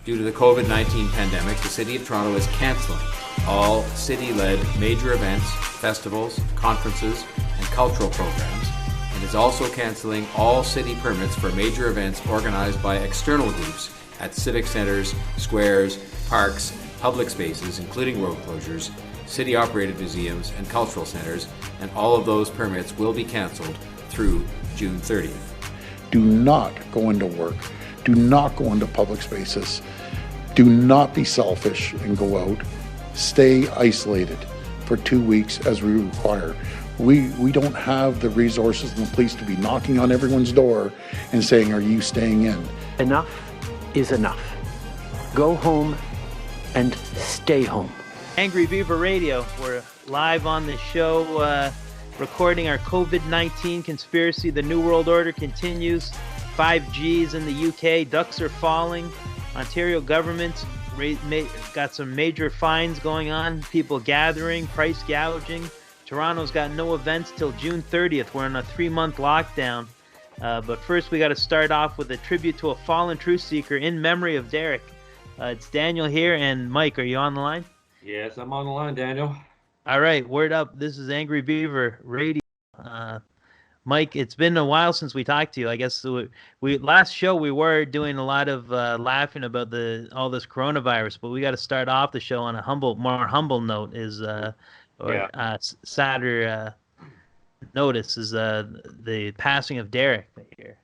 Due to the COVID-19 pandemic, the City of Toronto is cancelling all city-led major events, festivals, conferences, and cultural programs, and is also cancelling all city permits for major events organized by external groups at civic centres, squares, parks, public spaces, including road closures, city-operated museums, and cultural centres, and all of those permits will be cancelled through June 30th. Do not go into work. Do not go into public spaces. Do not be selfish and go out. Stay isolated for 2 weeks as we require. We don't have the resources and the police to be knocking on everyone's door and saying, are you staying in? Enough is enough. Go home and stay home. Angry Beaver Radio. We're live on the show, recording our COVID-19 conspiracy. The New World Order continues. 5Gs in the UK. Ducks are falling. Ontario government got some major fines going on. People gathering, price gouging. Toronto's got no events till June 30th. We're in a 3-month lockdown. But first, we got to start off with a tribute to a fallen truth seeker in memory of Derek. It's Daniel here, and Mike, are you on the line? Yes, I'm on the line, Daniel. All right, word up. This is Angry Beaver Radio. Mike, it's been a while since we talked to you. I guess we last show we were doing a lot of laughing about all this coronavirus, but we got to start off the show on a more humble note. Sadder notice is the passing of Derek here.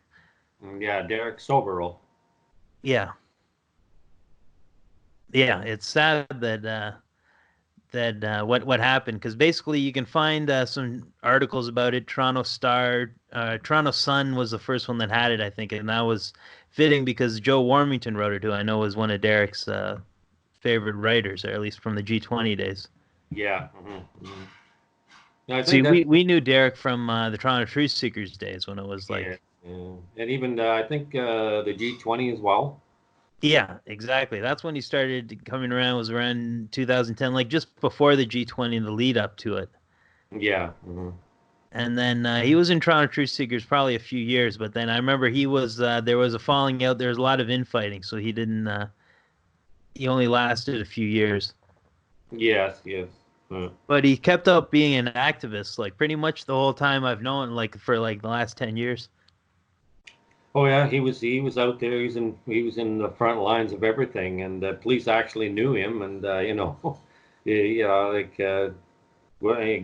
Yeah, Derek Soberl. Yeah, it's sad that what happened, because basically you can find some articles about it. Toronto Sun was the first one that had it, I think, and that was fitting because Joe Warmington wrote it, who I know was one of Derek's favorite writers, or at least from the G20 days. Yeah. Mm-hmm. Mm-hmm. See, we knew Derek from the Toronto Truth Seekers days when it was like... Yeah. And even, I think, the G20 as well. Yeah, exactly. That's when he started coming around, was around 2010, like just before the G20, the lead up to it. Yeah. Mm-hmm. And then he was in Toronto Truth Seekers probably a few years, but then I remember he was, there was a falling out, there was a lot of infighting, so he didn't, he only lasted a few years. Yes. But he kept up being an activist, like pretty much the whole time I've known, like for like the last 10 years. Oh yeah, he was out there. He was in the front lines of everything, and the police actually knew him, and he'd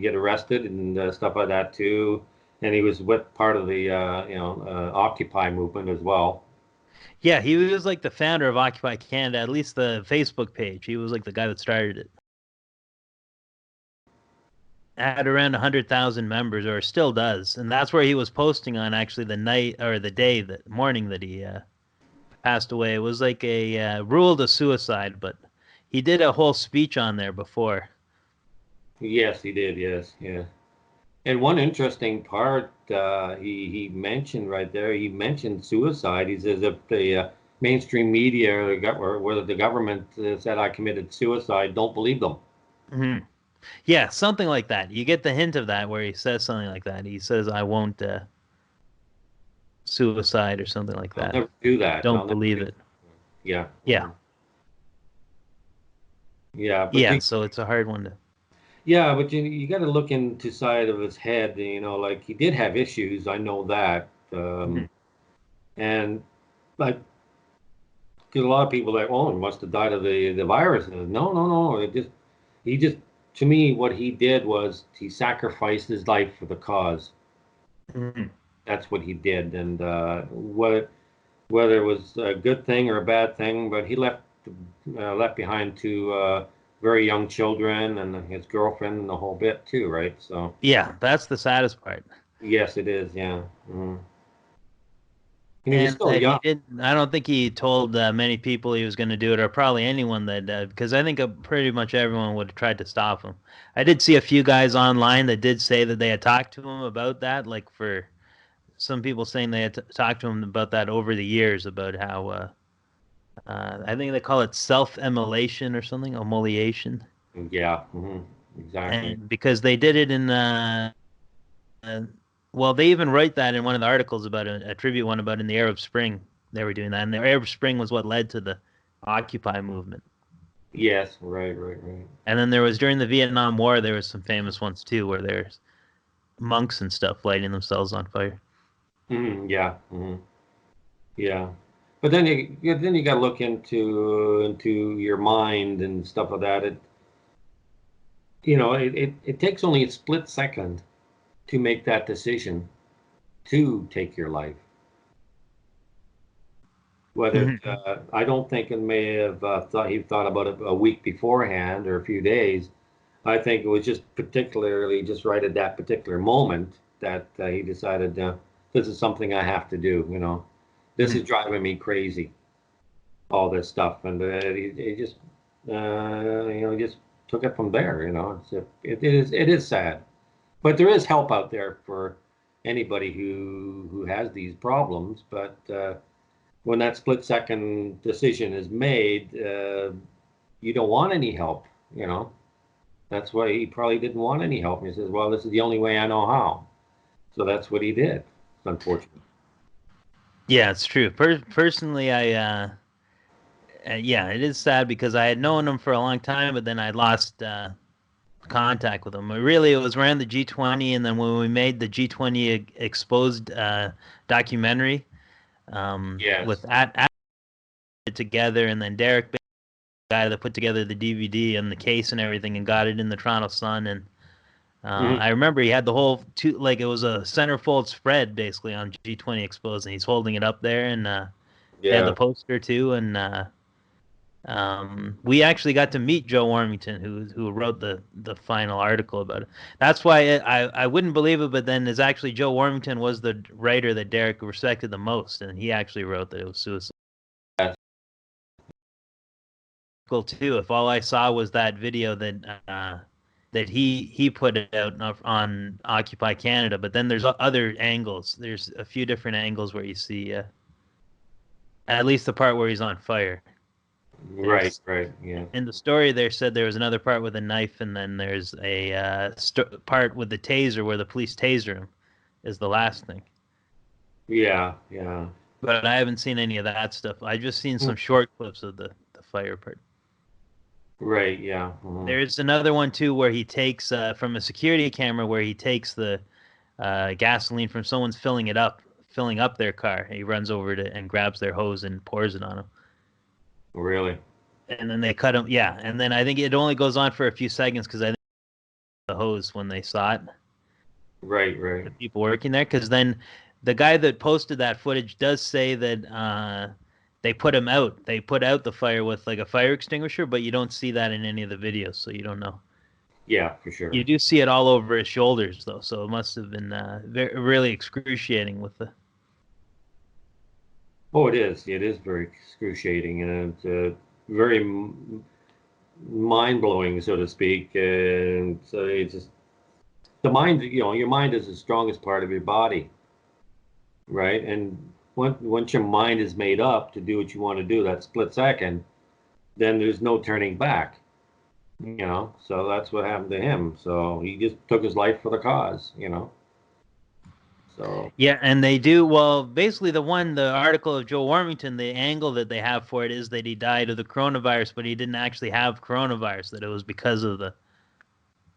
get arrested and stuff like that too. And he was with part of the Occupy movement as well. Yeah, he was like the founder of Occupy Canada, at least the Facebook page. He was like the guy that started it. Had around 100,000 members, or still does, and that's where he was posting on actually the morning that he passed away. It was like a ruled a suicide, but he did a whole speech on there before. Yes, he did. Yes, yeah. And one interesting part he mentioned right there, he mentioned suicide. He says if the mainstream media or whether the government said I committed suicide, don't believe them. Mm-hmm. Yeah, something like that. You get the hint of that where he says something like that. He says, I won't suicide or something like that. I'll never do that. Don't believe it. Yeah. Yeah. Yeah. So it's a hard one to... Yeah, but you got to look into side of his head. Like he did have issues. I know that. And like, because a lot of people are like, oh, he must have died of the virus. No. He just, to me, what he did was he sacrificed his life for the cause. Mm-hmm. That's what he did, and whether it was a good thing or a bad thing, but he left behind two very young children and his girlfriend and the whole bit too, right? So yeah, that's the saddest part. Yes, it is. Yeah. Mm-hmm. And I don't think he told many people he was going to do it, or probably anyone that, because I think pretty much everyone would have tried to stop him. I did see a few guys online that did say that they had talked to him about that, like for some people saying they had talked to him about that over the years, about how, I think they call it self-immolation or something, immolation. Yeah, exactly. And because they did it in... well, they even write that in one of the articles about a tribute one about in the Arab Spring. They were doing that, and the Arab Spring was what led to the Occupy movement. Yes, right. And then there was during the Vietnam War, there was some famous ones too, where there's monks and stuff lighting themselves on fire. Yeah. Yeah. But then you got to look into your mind and stuff like that. It takes only a split second to make that decision to take your life. Whether I don't think it may have thought about it a week beforehand or a few days. I think it was just particularly just right at that particular moment that he decided this is something I have to do. This is driving me crazy. All this stuff, and he just just took it from there. It is sad, but there is help out there for anybody who has these problems. But when that split second decision is made, you don't want any help. That's why he probably didn't want any help. He says, "Well, this is the only way I know how." So that's what he did. It's unfortunate. Yeah, it's true. Personally, yeah, it is sad because I had known him for a long time, but then I lost contact with him. It was around the G20, and then when we made the G20 Exposed documentary, Yes. with it together, and then Derek, the guy that put together the DVD and the case and everything, and got it in the Toronto Sun, and I remember he had the whole it was a centerfold spread basically on G20 Exposed, and he's holding it up there, and they had the poster too, and we actually got to meet Joe Warmington, who wrote the final article about it. That's why I wouldn't believe it, but then is actually Joe Warmington was the writer that Derek respected the most, and he actually wrote that it was suicide. Too. If all I saw was that video that he put it out on Occupy Canada, but then there's other angles. There's a few different angles where you see at least the part where he's on fire. Right, yeah. In the story, there said there was another part with a knife, and then there's a part with the taser where the police taser him, is the last thing. Yeah. But I haven't seen any of that stuff. I've just seen some short clips of the fire part. Right, yeah. There's another one, too, where he takes, from a security camera, where he takes the gasoline from someone's filling up their car. He runs over and grabs their hose and pours it on them. Really? And then they cut him. Yeah, and then I think it only goes on for a few seconds because I think the hose when they saw it. Right. The people working there, because then the guy that posted that footage does say that they put him out. They put out the fire with like a fire extinguisher, but you don't see that in any of the videos, so you don't know. Yeah, for sure. You do see it all over his shoulders, though, so it must have been really excruciating with the. Oh, it is. It is very excruciating, and it's very mind-blowing, so to speak. And so it's just the mind. Your mind is the strongest part of your body, right? And once your mind is made up to do what you want to do, that split second, then there's no turning back. So that's what happened to him. So he just took his life for the cause. So. Yeah, and they do well. Basically, the article of Joe Warmington, the angle that they have for it is that he died of the coronavirus, but he didn't actually have coronavirus. That it was because of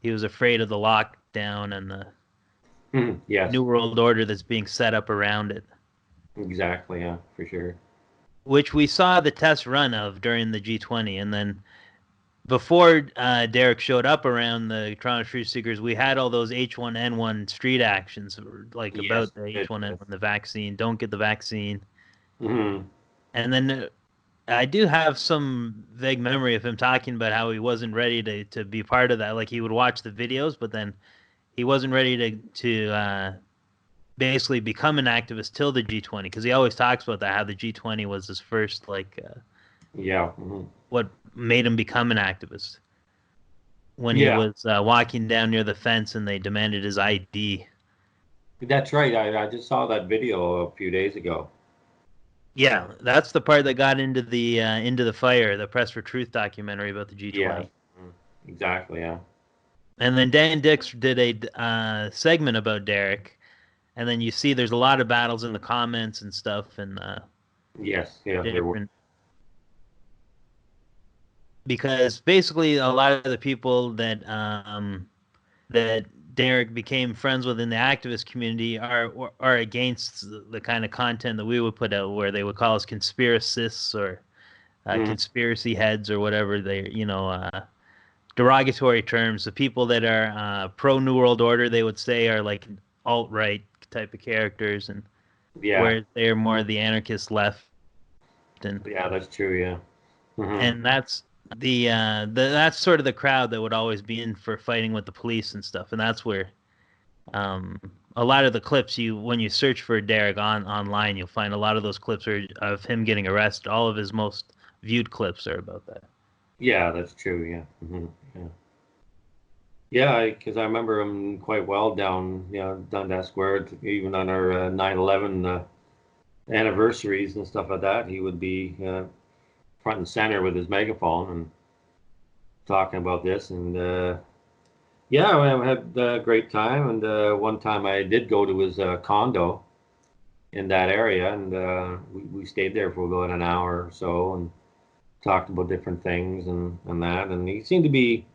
he was afraid of the lockdown and the New World Order that's being set up around it. Exactly, yeah, for sure. Which we saw the test run of during the G20, and then before Derek showed up around the Toronto Truth Seekers, we had all those H1N1 street actions, about the H1N1, the vaccine. Don't get the vaccine. Mm-hmm. And then I do have some vague memory of him talking about how he wasn't ready to be part of that. Like he would watch the videos, but then he wasn't ready to basically become an activist till the G20, because he always talks about that, how the G20 was his first what made him become an activist when he was walking down near the fence and they demanded his ID. That's right. I just saw that video a few days ago. Yeah, that's the part that got into the fire, the Press for Truth documentary about the G20. Yeah, exactly. Yeah. And then Dan Dix did a segment about Derek, and then you see there's a lot of battles in the comments and stuff, and yes, yeah, there were. because basically a lot of the people that Derek became friends with in the activist community are against the kind of content that we would put out, where they would call us conspiracists or conspiracy heads or whatever they, derogatory terms. The people that are pro New World Order, they would say, are like alt-right type of characters, and where they're more the anarchist left. And yeah, that's true. Yeah. and that's that's sort of the crowd that would always be in for fighting with the police and stuff. And that's where a lot of the clips, when you search for Derek online, you'll find a lot of those clips are of him getting arrested. All of his most viewed clips are about that. Yeah, that's true. Yeah. Yeah. Yeah, because I remember him quite well down, Dundas Square, even on our 9/11 anniversaries and stuff like that. He would be front and center with his megaphone and talking about this. And yeah, I had a great time. And one time I did go to his condo in that area, and we stayed there for about an hour or so and talked about different things and that. And he seemed to be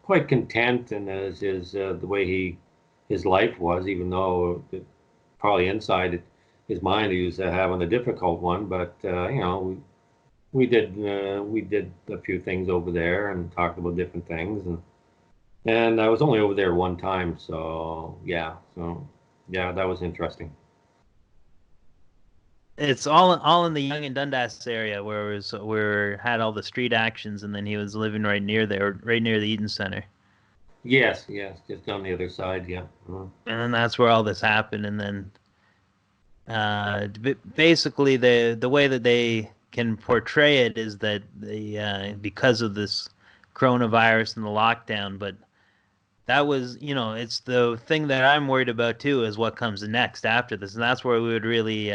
quite content in his the way his life was, even though probably inside his mind he was having a difficult one. But we did a few things over there and talked about different things, and I was only over there one time, so yeah, that was interesting. It's all in the Yonge and Dundas area where had all the street actions, and then he was living right near there, right near the Eaton Center. Yes, just on the other side, yeah. And then that's where all this happened, and then basically the way that they can portray it is that because of this coronavirus and the lockdown, but that was, it's the thing that I'm worried about too, is what comes next after this, and that's where we would really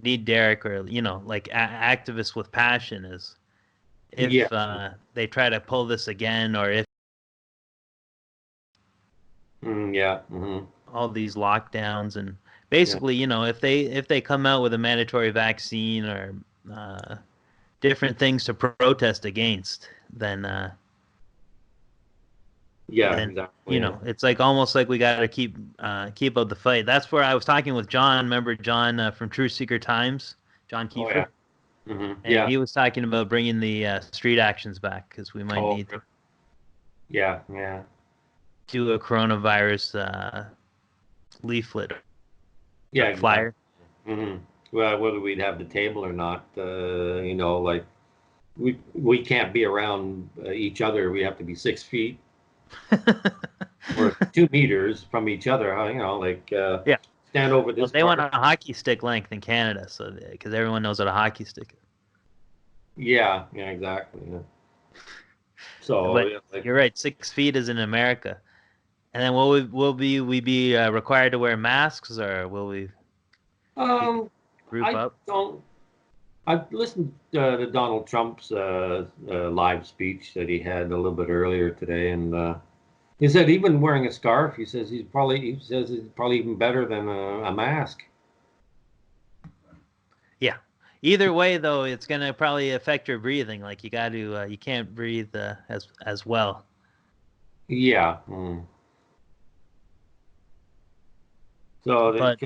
need Derek, or like activists with passion, is if they try to pull this again, or if all these lockdowns, and basically if they come out with a mandatory vaccine or different things to protest against, then exactly. It's like almost like we got to keep up the fight. That's where I was talking with John. Remember John from Truth Seeker Times, John Kiefer? And he was talking about bringing the street actions back, because we might need to do a coronavirus leaflet, flyer. Exactly. Well, whether we'd have the table or not, like we can't be around each other. We have to be 6 feet. Or 2 meters from each other, stand over this. Well, they want a hockey stick length in Canada, so because everyone knows what a hockey stick is. Yeah, exactly. Yeah. So but you're right. 6 feet is in America, and then will we be required to wear masks, or will we group up? I've listened to Donald Trump's live speech that he had a little bit earlier today, and he said even wearing a scarf, he says it's probably even better than a mask. Yeah. Either way, though, it's gonna probably affect your breathing. Like you can't breathe as well. Yeah. So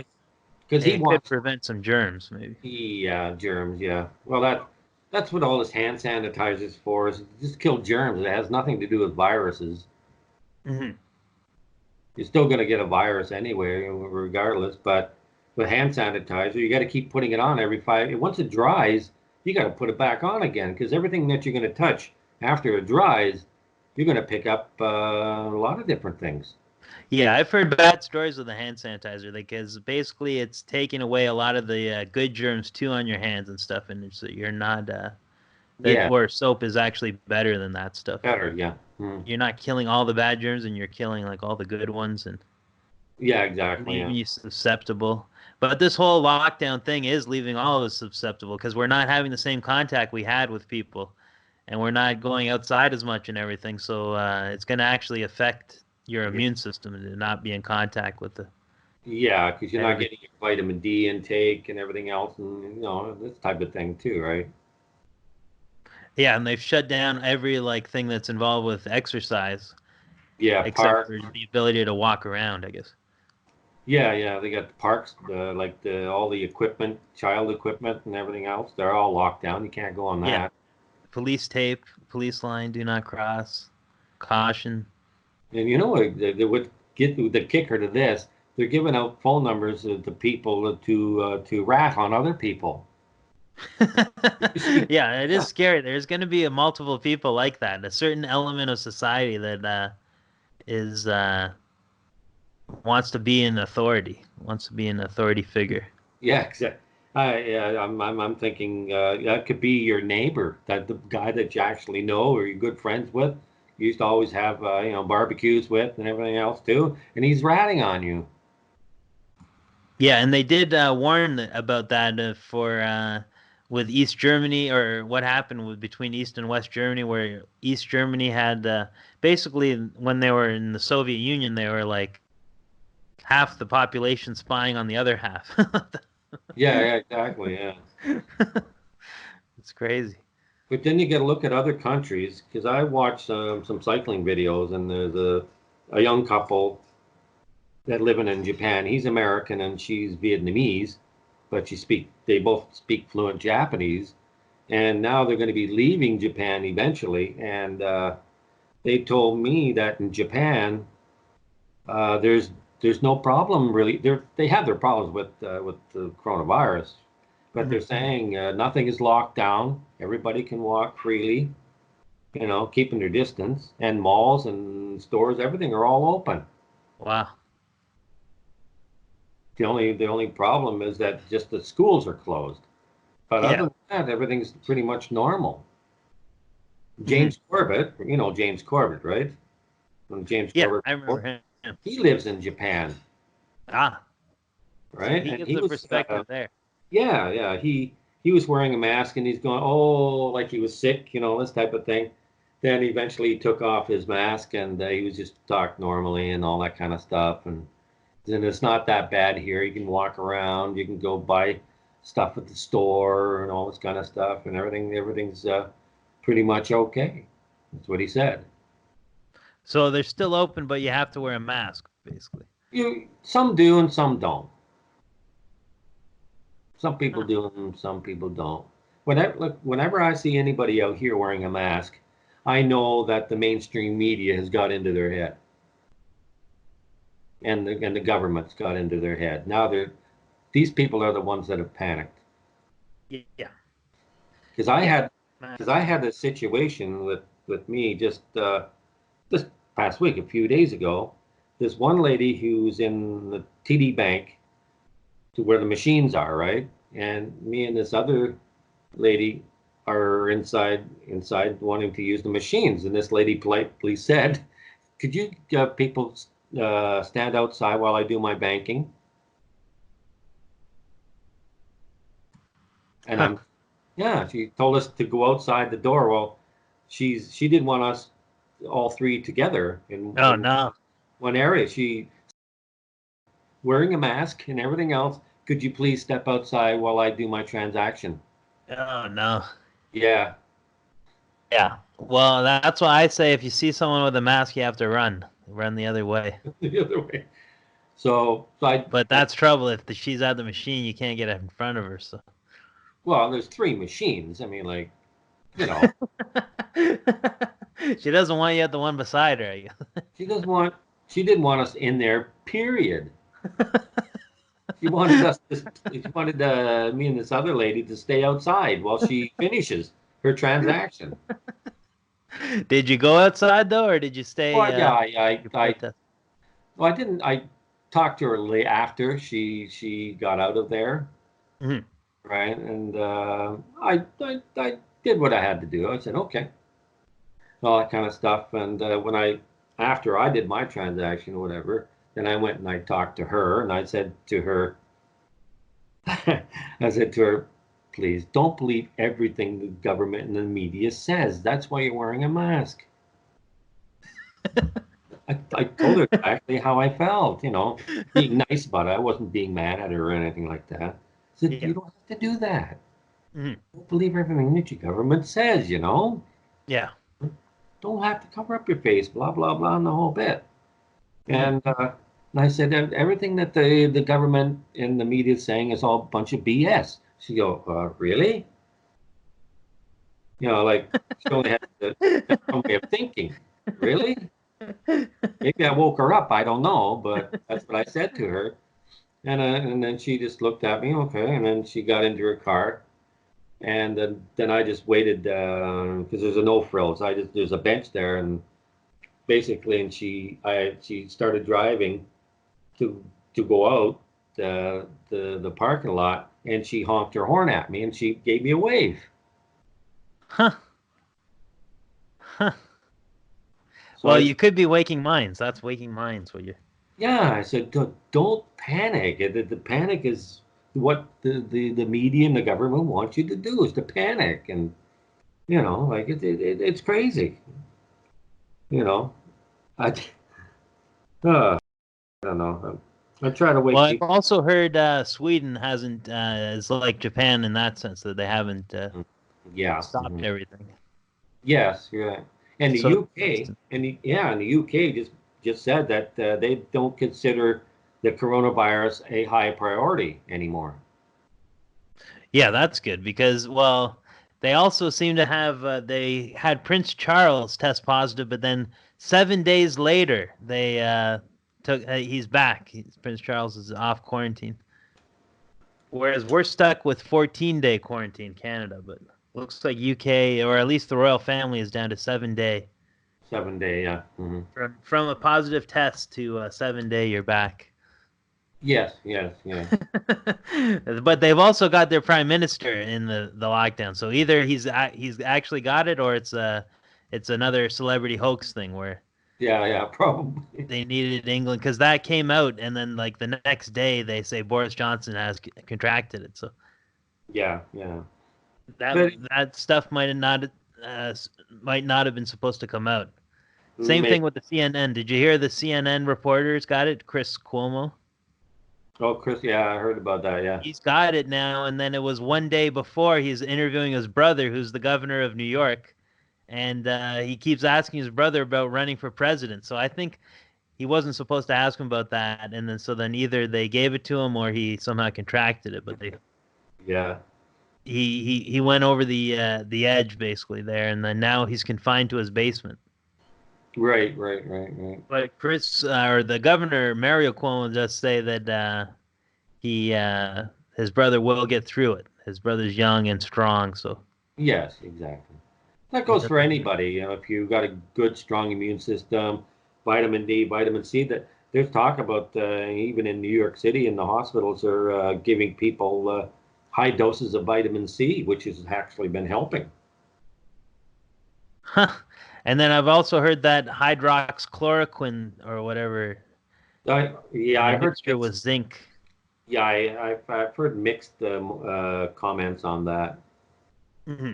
because he wants to prevent some germs, maybe. Yeah, germs. Yeah. Well, that's what all this hand sanitizer is for, is just kill germs. It has nothing to do with viruses. Mm-hmm. You're still going to get a virus anyway, regardless. But with hand sanitizer, you got to keep putting it on every 5. Once it dries, you got to put it back on again, because everything that you're going to touch after it dries, you're going to pick up a lot of different things. Yeah, I've heard bad stories with the hand sanitizer, because basically it's taking away a lot of the good germs too on your hands and stuff, and so you're not. Where soap is actually better than that stuff. Better, yeah. You're not killing all the bad germs, and you're killing like all the good ones, and yeah, exactly. Leaving you susceptible. But this whole lockdown thing is leaving all of us susceptible, because we're not having the same contact we had with people, and we're not going outside as much and everything. So it's going to actually affect your immune system to not be in contact with the. Yeah, because you're not getting your vitamin D intake and everything else, and this type of thing too, right? Yeah, and they've shut down every thing that's involved with exercise, Yeah, except park. for the ability to walk around, I guess. Yeah, yeah, they got the parks, all the equipment, child equipment, and everything else. They're all locked down. You can't go on Yeah. that. Police tape, police line, do not cross, caution. And you know what? They would get the kicker to this. They're giving out phone numbers to people to rat on other people. Yeah, it is Yeah, scary. There's going to be a multiple people like that. A certain element of society that is wants to be in authority, wants to be an authority figure. yeah, exactly. Yeah, I'm thinking that could be your neighbor, that the guy that you actually know or you're good friends with. You used to always have barbecues with and everything else too, and he's ratting on you. Yeah, and they did warn about that with East Germany, or what happened between East and West Germany, where East Germany had basically, when they were in the Soviet Union, they were like half the population spying on the other half. Yeah, yeah, exactly. Yeah. It's crazy. But then you got to look at other countries because I watched some cycling videos, and there's a young couple that living in Japan. He's American and she's Vietnamese, but they both speak fluent Japanese, and now they're going to be leaving Japan eventually. And they told me that in Japan, there's no problem really. They have their problems with the coronavirus, but they're saying nothing is locked down. Everybody can walk freely, keeping their distance, and malls and stores, everything are all open. Wow. The only problem is that just the schools are closed. But other than that, everything's pretty much normal. James Corbett, James Corbett, right? When James Corbett, I remember him. he lives in Japan, Ah, right? he And gets he the was, perspective there. yeah. He was wearing a mask and he's going, oh, like he was sick, this type of thing. Then eventually he took off his mask and he was just talk normally and all that kind of stuff. And then it's not that bad here. You can walk around, you can go buy stuff at the store and all this kind of stuff, and everything's pretty much okay. That's what he said. So they're still open, but you have to wear a mask, basically. Some do and some don't. Some people do and some people don't. Whenever I see anybody out here wearing a mask, I know that the mainstream media has got into their head. And the government's got into their head. Now these people are the ones that have panicked. Yeah. Because I had a situation with me just this past week, a few days ago. This one lady who's in the TD Bank, to where the machines are, right? And me and this other lady are inside wanting to use the machines. And this lady politely said, "Could you people stand outside while I do my banking?" And she told us to go outside the door. Well, she didn't want us all three together in one area. She wearing a mask and everything else. Could you please step outside while I do my transaction? Oh no. Yeah. Yeah. Well, that's why I say if you see someone with a mask, you have to run the other way. The other way. But that's trouble. If she's at the machine, you can't get in front of her. So. Well, there's three machines. I mean, She doesn't want you at the one beside her. She didn't want us in there. Period. She wanted me and this other lady to stay outside while she finishes her transaction. Did you go outside though, or did you stay? Well, I didn't. I talked to her after she got out of there, right? And I did what I had to do. I said okay, all that kind of stuff. And after I did my transaction or whatever, then I went and I talked to her, and I said to her, please don't believe everything the government and the media says. That's why you're wearing a mask. I told her exactly how I felt, being nice about it. I wasn't being mad at her or anything like that. I said, you don't have to do that. Don't believe everything that your government says, you know? Yeah. Don't have to cover up your face, blah, blah, blah, and the whole bit. And I said, everything that the government and the media is saying is all a bunch of BS. She go, really? You know, like she only had the wrong way of thinking. Really? Maybe I woke her up. I don't know, but that's what I said to her. And then she just looked at me, okay, and then she got into her car. And then I just waited because there's a no frills. There's a bench there, and basically, and she started driving to go out the parking lot, and she honked her horn at me, and she gave me a wave. Huh. Huh. So Well, you could be waking minds. That's waking minds. What you? Yeah, I said, don't panic. The panic is what the media and the government want you to do, is to panic, and you know, like it's crazy. You know, I I don't know. I try to wake Well, I've people. also heard Sweden hasn't is like Japan in that sense, that they haven't Yeah. stopped everything. Yes, yeah. And the So UK, and the UK just said that they don't consider the coronavirus a high priority anymore. yeah, that's good because, well, they also seem to have they had Prince Charles test positive, but then 7 days later they took he's back. Prince Charles is off quarantine, whereas we're stuck with 14-day quarantine, Canada. But looks like UK, or at least the royal family, is down to 7 day. 7 day, yeah. From a positive test to a 7 day, you're back. Yes, yes, yeah. But they've also got their prime minister in the lockdown. So either he's actually got it, or it's another celebrity hoax thing where Yeah, probably. they needed England, because that came out, and then like the next day they say Boris Johnson has contracted it. So Yeah, yeah. that stuff might not have been supposed to come out. Same thing with the CNN. Did you hear the CNN reporters got it? Chris Cuomo. Oh, Chris, yeah, I heard about that, yeah. He's got it now, and then it was one day before he's interviewing his brother, who's the governor of New York, and he keeps asking his brother about running for president. So I think he wasn't supposed to ask him about that, and then either they gave it to him or he somehow contracted it. But Yeah. he went over the edge basically there, and then now he's confined to his basement. Right. But Chris or the governor Mario Cuomo just say that his brother will get through it. His brother's young and strong, so. Yes, exactly. That goes for anybody. You know, if you've got a good, strong immune system, vitamin D, vitamin C. That there's talk about even in New York City, in the hospitals are giving people high doses of vitamin C, which has actually been helping. Huh. And then I've also heard that hydroxychloroquine or whatever. I heard it was zinc. Yeah, I've heard mixed comments on that. Mm-hmm.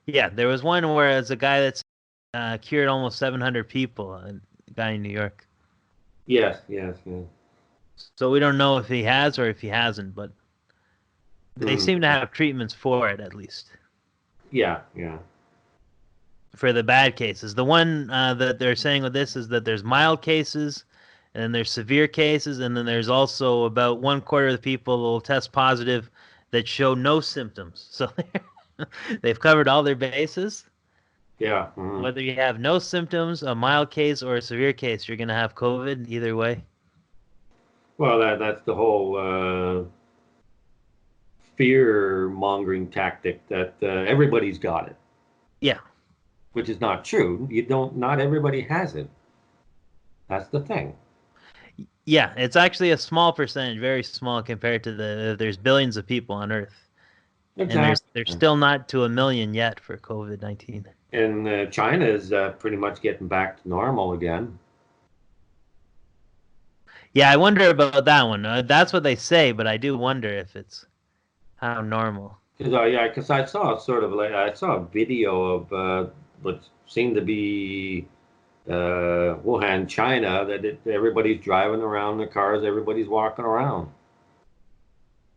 Yeah, there was one where it's a guy that's cured almost 700 people, a guy in New York. Yes. So we don't know if he has or if he hasn't, but they seem to have treatments for it at least. Yeah. For the bad cases. The one that they're saying with this is that there's mild cases, and then there's severe cases, and then there's also about 1/4 of the people will test positive that show no symptoms. So they've covered all their bases. Yeah. Whether you have no symptoms, a mild case, or a severe case, you're going to have COVID either way. Well, that's the whole fear-mongering tactic that everybody's got it. Yeah. Which is not true. Not everybody has it. That's the thing. Yeah, it's actually a small percentage, very small compared to there's billions of people on Earth. Exactly. And there's still not to 1 million yet for COVID-19. And China is pretty much getting back to normal again. Yeah, I wonder about that one. That's what they say, but I do wonder if it's how normal. Because I saw I saw a video of what seemed to be Wuhan, China, that everybody's driving around in their cars, everybody's walking around.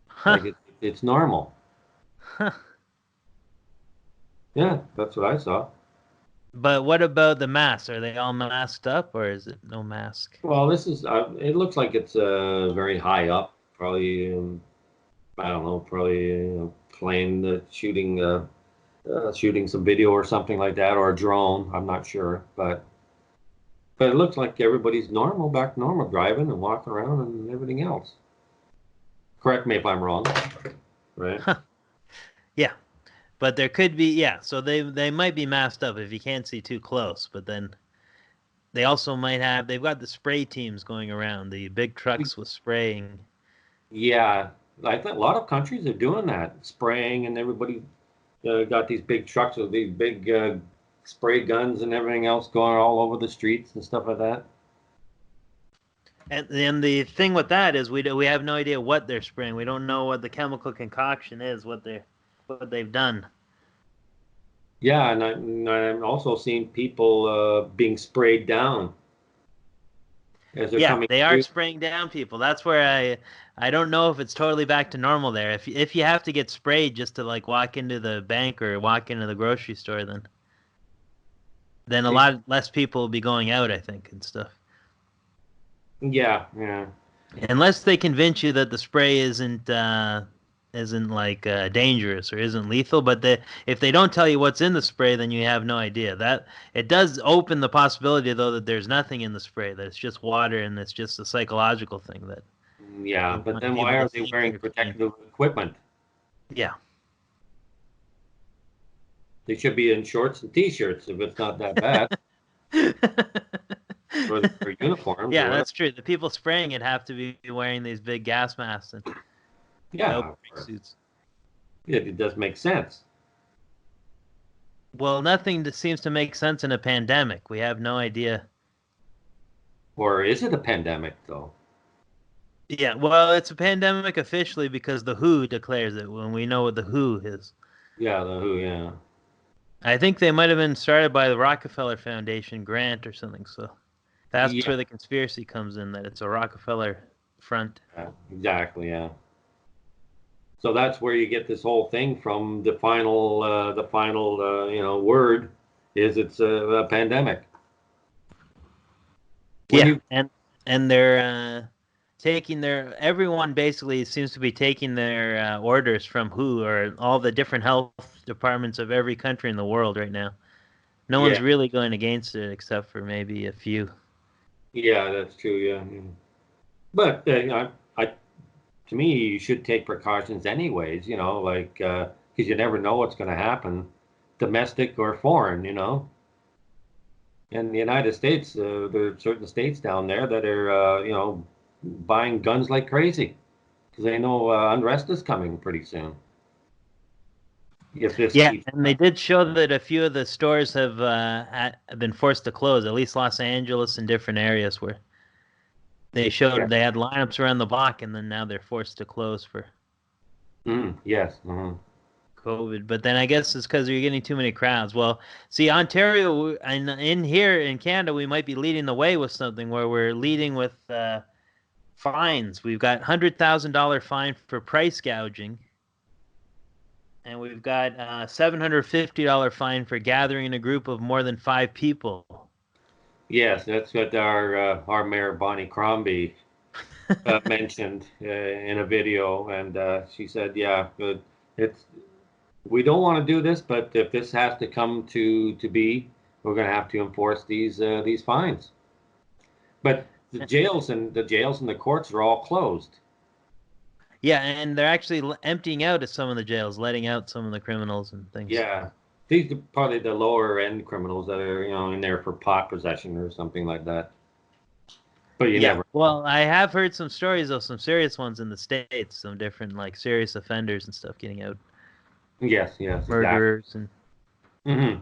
Huh. Like it's normal. Yeah, that's what I saw. But what about the masks? Are they all masked up, or is it no mask? Well, this is, it looks like it's very high up, probably, I don't know, probably plane shooting some video or something like that, or a drone. I'm not sure, but it looks like everybody's normal, back to normal, driving and walking around and everything else. Correct me if I'm wrong, right? Yeah, but there could be, yeah. So they might be masked up if you can't see too close, but then they also might have. They've got the spray teams going around, the big trucks with spraying. Yeah, I think a lot of countries are doing that, spraying, and everybody got these big trucks with these big spray guns and everything else going all over the streets and stuff like that. And the thing with that is we have no idea what they're spraying. We don't know what the chemical concoction is, what they've done. Yeah, and I'm also seeing people being sprayed down as they're coming. They are spraying down people. That's where I don't know if it's totally back to normal there. If you have to get sprayed just to like walk into the bank or walk into the grocery store, then a lot less people will be going out, I think, and stuff. Yeah. Unless they convince you that the spray isn't like dangerous or isn't lethal, but if they don't tell you what's in the spray, then you have no idea. That it does open the possibility, though, that there's nothing in the spray, that it's just water and it's just a psychological thing. That yeah, but then why are they wearing protective equipment? Yeah, they should be in shorts and t-shirts if it's not that bad. or their uniforms. Yeah, that's true. The people spraying it have to be wearing these big gas masks and suits. Yeah, it does make sense. Well, nothing seems to make sense in a pandemic. We have no idea. Or is it a pandemic, though? Yeah, well, it's a pandemic officially because the WHO declares it when we know what the WHO is. Yeah, the WHO, yeah. I think they might have been started by the Rockefeller Foundation grant or something, so that's where the conspiracy comes in, that it's a Rockefeller front. Exactly, yeah. So that's where you get this whole thing from. The final word is it's a pandemic. And they're everyone basically seems to be taking their orders from WHO or all the different health departments of every country in the world right now. No one's really going against it except for maybe a few. Yeah, that's true. Yeah, but to me, you should take precautions anyways. Like because you never know what's going to happen, domestic or foreign. In the United States, there are certain states down there that are buying guns like crazy because they know unrest is coming pretty soon. And they did show that a few of the stores have been forced to close, at least Los Angeles and different areas where they showed they had lineups around the block, and then now they're forced to close for COVID. But then I guess it's because you're getting too many crowds. Well, see, Ontario and in here in Canada, we might be leading the way with something where we're leading with fines. We've got $100,000 fine for price gouging. And we've got a $750 fine for gathering in a group of more than 5 people. Yes, that's what our Mayor Bonnie Crombie mentioned in a video, and she said, we don't want to do this, but if this has to come to be, we're going to have to enforce these fines. But the jails and the courts are all closed. Yeah, and they're actually emptying out of some of the jails, letting out some of the criminals and things. Yeah, these are probably the lower end criminals that are in there for pot possession or something like that. But you never. Well, I have heard some stories of some serious ones in the States, some different like serious offenders and stuff getting out. Yes, murderers exactly. and.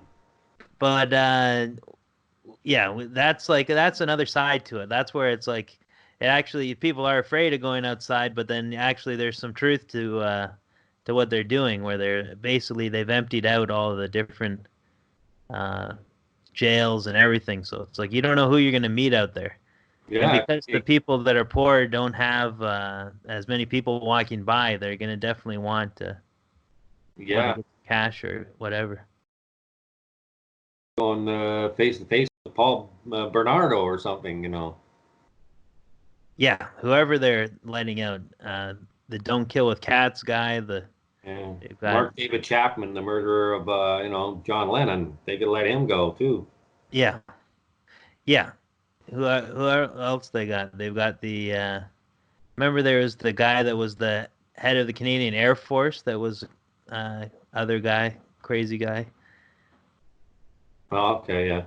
But that's another side to it. That's where it's like. It actually, people are afraid of going outside, but then actually there's some truth to what they're doing, where they've emptied out all of the different jails and everything. So it's like you don't know who you're going to meet out there. Yeah. And because the people that are poor don't have as many people walking by, they're going to definitely want to Yeah. Cash or whatever. Going face to face with Paul Bernardo or something, you know. Yeah, whoever they're letting out, the Don't Kill with Cats guy, Yeah. they've got, Mark David Chapman, the murderer of John Lennon. They could let him go too. yeah, yeah. Who else they got? They've got the remember there was the guy that was the head of the Canadian Air Force that was other guy, crazy guy. Oh, okay, yeah.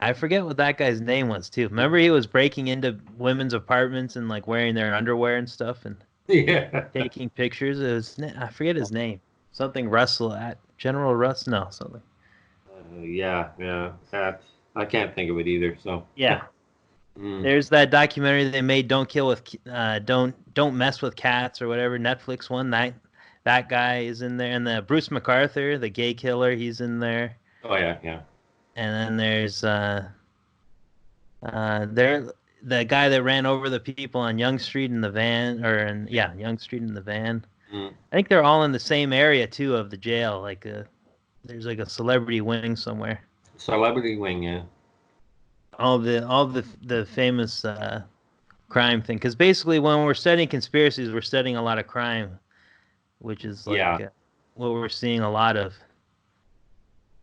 I forget what that guy's name was too. Remember he was breaking into women's apartments and like wearing their underwear and stuff and Yeah. taking pictures. It was I forget his name. Something Russell at General Russ. No, something. Yeah. That I can't think of it either. So Yeah. Mm. There's that documentary they made, "Don't Kill with Don't Mess with Cats" or whatever. Netflix one. That guy is in there, and the Bruce McArthur, the gay killer, he's in there. Oh yeah. And then there's the guy that ran over the people on Yonge Street in the van, Yonge Street in the van. Mm. I think they're all in the same area too of the jail. Like there's like a celebrity wing somewhere. Celebrity wing, yeah. All the famous crime thing, because basically when we're studying conspiracies, we're studying a lot of crime, which is like what we're seeing a lot of.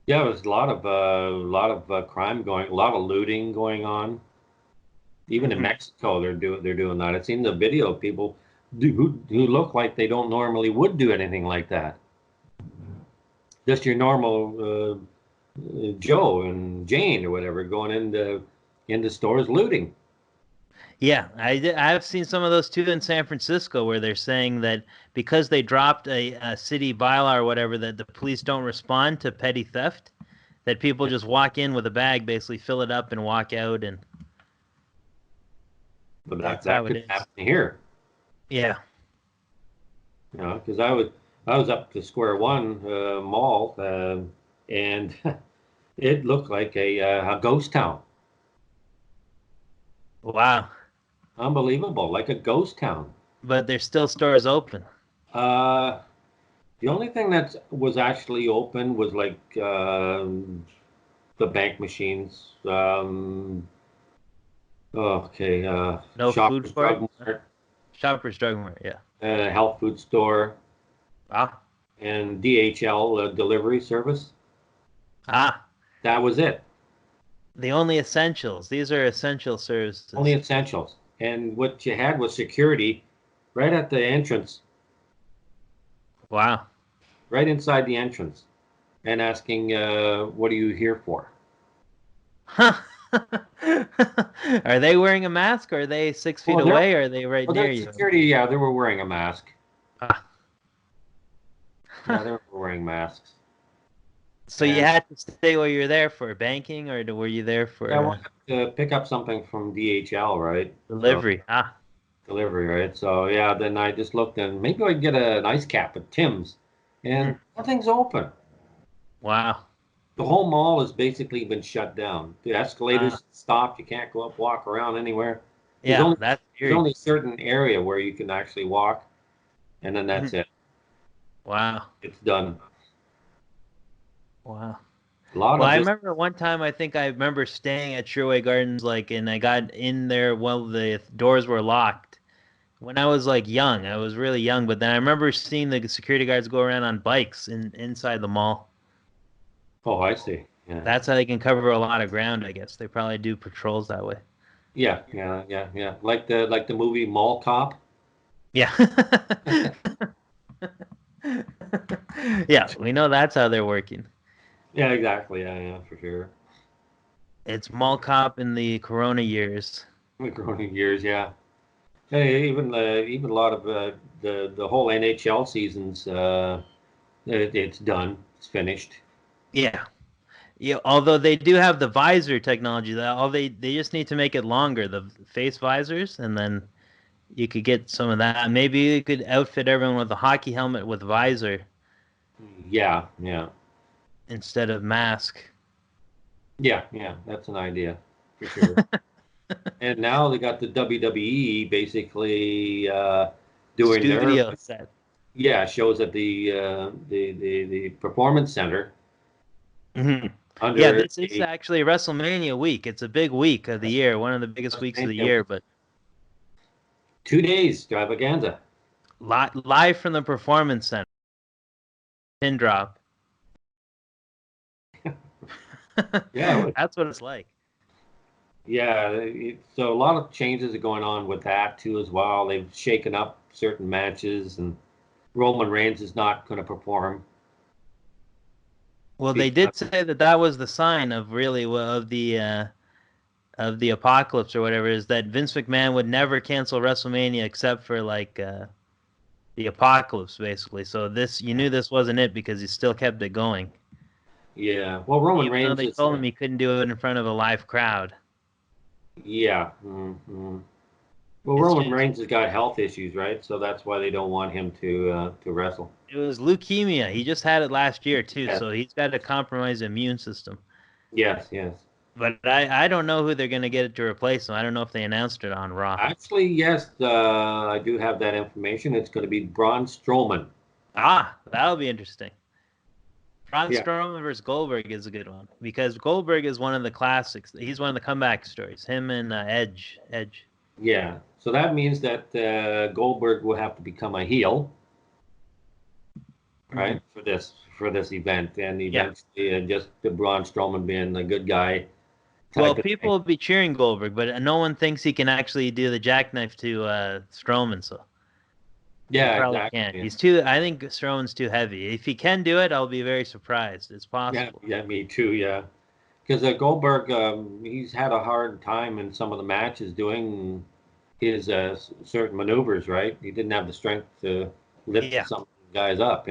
Yeah, there's a lot of crime going, a lot of looting going on. Even in Mexico, they're doing that. I've seen the video of people who look like they don't normally would do anything like that. Just your normal Joe and Jane or whatever going into stores looting. Yeah, I've seen some of those too in San Francisco, where they're saying that because they dropped a city bylaw or whatever, that the police don't respond to petty theft, that people just walk in with a bag, basically fill it up and walk out, and But that's that how it could is. happen here. Yeah. You know, because I was up to Square One Mall, and it looked like a ghost town. Wow. Unbelievable, like a ghost town. But there's still stores open. The only thing that was actually open was like the bank machines. No Shoppers food court? Drug Mart, Shoppers Drug Mart, yeah. health food store, Ah. and DHL delivery service. Ah. That was it. The only essentials. These are essential services. Only essentials. And what you had was security right at the entrance, Wow. right inside the entrance, and asking, what are you here for? Huh. Are they wearing a mask, or are they 6 feet away, or are they right near you? Security, yeah, they were wearing a mask. Ah. Yeah, they were wearing masks. So you had to stay while you were there for banking, or were you there for I wanted to pick up something from DHL, right? delivery? So, delivery, right? So, yeah, then I just looked and maybe I could get an ice cap at Tim's. And nothing's open. Wow. The whole mall has basically been shut down. The escalators stopped. You can't go up, walk around anywhere. Yeah, There's only a certain area where you can actually walk, and then that's it. Wow. It's done. Wow. I remember one time, I remember staying at Sherway Gardens, and I got in there while the doors were locked. When I was young, I was really young, but then I remember seeing the security guards go around on bikes inside the mall. Oh, I see. Yeah. That's how they can cover a lot of ground, I guess. They probably do patrols that way. Yeah. Like the movie Mall Cop. Yeah. Yeah, we know that's how they're working. Yeah, exactly. Yeah, for sure. It's mall cop in the Corona years. The Corona years, yeah. Hey, even a lot of the whole NHL seasons, it's done. It's finished. Yeah. Yeah. Although they do have the visor technology, they just need to make it longer, the face visors, and then you could get some of that. Maybe you could outfit everyone with a hockey helmet with visor. Yeah. Instead of mask. Yeah, that's an idea for sure. And now they got the WWE basically doing studio set. Yeah, shows at the Performance Center Yeah, under this is actually WrestleMania week. It's a big week of the year, one of the biggest weeks of the year, but 2 days extravaganza. live from the Performance Center. Pin drop. Yeah, That's what it's like. yeah. So a lot of changes are going on with that too as well. They've shaken up certain matches, and Roman Reigns is not going to perform. Well, they did say that that was the sign of really of the apocalypse or whatever, is that Vince McMahon would never cancel WrestleMania except for like the apocalypse, basically. So this, you knew this wasn't it because he still kept it going. Yeah. Well, Roman Even though Reigns they is. told him he couldn't do it in front of a live crowd. Yeah. Well, It's Roman just, Reigns has got health issues, right? So that's why they don't want him to wrestle. it was leukemia. He just had it last year too, Yes. so he's got a compromised immune system. Yes, yes. But I don't know who they're going to get to replace him. I don't know if they announced it on Raw. Actually, yes, I do have that information. It's going to be Braun Strowman. Ah, that'll be interesting. Braun Yeah. Strowman versus Goldberg is a good one because Goldberg is one of the classics. He's one of the comeback stories. Him and Edge. Yeah. So that means that Goldberg will have to become a heel, right, for this event, and eventually just the Braun Strowman being a good guy. Well, people will be cheering Goldberg, but no one thinks he can actually do the jackknife to Strowman. So yeah, he probably exactly. can't. Yeah. He's too. I think Strowman's too heavy. If he can do it, I'll be very surprised. It's possible. Yeah, me too. Yeah, because Goldberg, he's had a hard time in some of the matches doing his certain maneuvers. Right, he didn't have the strength to lift some guys up.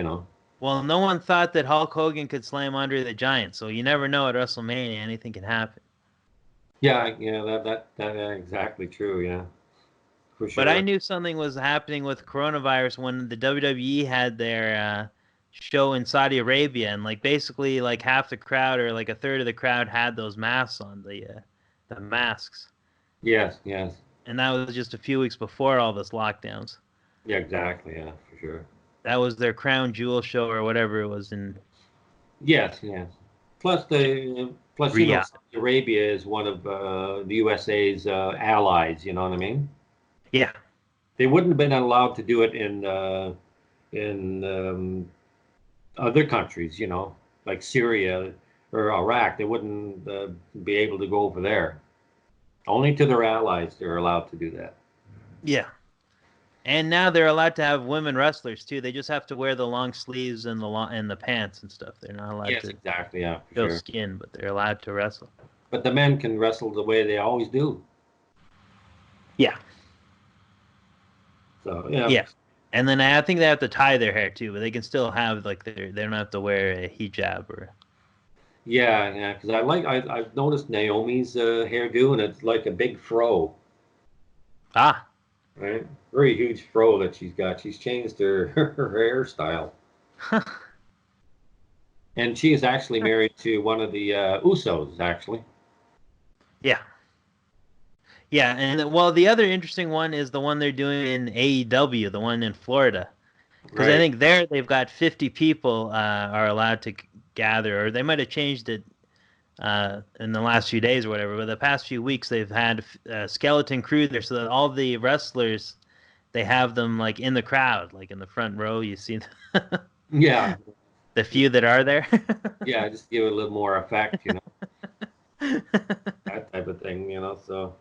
Well, no one thought that Hulk Hogan could slam Andre the Giant, so you never know at WrestleMania. Anything can happen. Yeah, that exactly true. Yeah, for sure. But I knew something was happening with coronavirus when the WWE had their show in Saudi Arabia, and like basically like half the crowd or like a third of the crowd had those masks on, the masks. Yes. And that was just a few weeks before all this lockdowns. Yeah, exactly. Yeah, for sure. That was their crown jewel show or whatever it was in. Yes. Plus, Saudi Arabia is one of the USA's allies. You know what I mean? Yeah. They wouldn't have been allowed to do it in other countries. Like Syria or Iraq. They wouldn't be able to go over there. Only to their allies they're allowed to do that. Yeah. And now they're allowed to have women wrestlers too. They just have to wear the long sleeves and the pants and stuff. They're not allowed to exactly, yeah, show skin, but they're allowed to wrestle. But the men can wrestle the way they always do. Yeah. So yeah. And then I think they have to tie their hair too, but they can still have like they don't have to wear a hijab or. Yeah, because I've noticed Naomi's hairdo, and it's like a big fro. Ah. Right, very huge fro that she's got. She's changed her hairstyle. And she is actually married to one of the Usos, actually. Yeah. Yeah, and well, the other interesting one is the one they're doing in AEW, the one in Florida. Because I think there they've got 50 people are allowed to gather, or they might have changed it in the last few days or whatever. But the past few weeks they've had a skeleton crew there, so that all the wrestlers, they have them like in the crowd, like in the front row. You see, yeah, the few that are there. Yeah, just give it a little more effect, that type of thing, So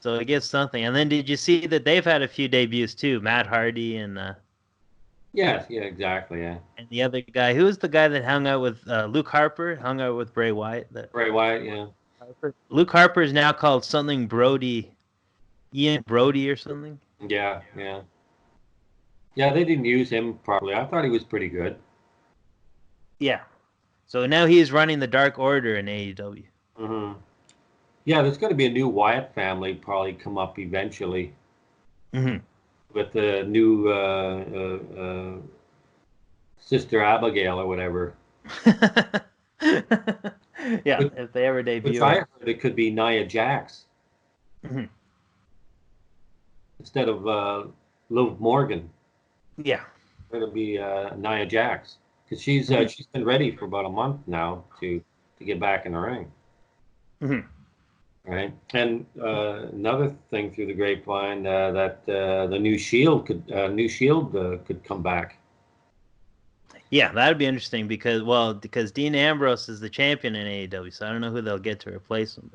it gives something. And then did you see that they've had a few debuts too? Matt Hardy and. Yes, yeah, exactly, yeah. And the other guy, who was the guy that hung out with Luke Harper, hung out with Bray Wyatt? Bray Wyatt, yeah. Luke Harper is now called something Brody, Ian Brody or something. Yeah. Yeah, they didn't use him properly. I thought he was pretty good. Yeah. So now he's running the Dark Order in AEW. Mm-hmm. Yeah, there's going to be a new Wyatt family probably come up eventually. Mm-hmm. With the new Sister Abigail or whatever. Yeah, if they ever debut. Which I heard it could be Nia Jax. Mm-hmm. Instead of Liv Morgan. Yeah. It'll be Nia Jax, because she's been ready for about a month now to get back in the ring. Mm-hmm. Right, and another thing through the grapevine that the new Shield could come back. Yeah, that'd be interesting because Dean Ambrose is the champion in AEW, so I don't know who they'll get to replace him.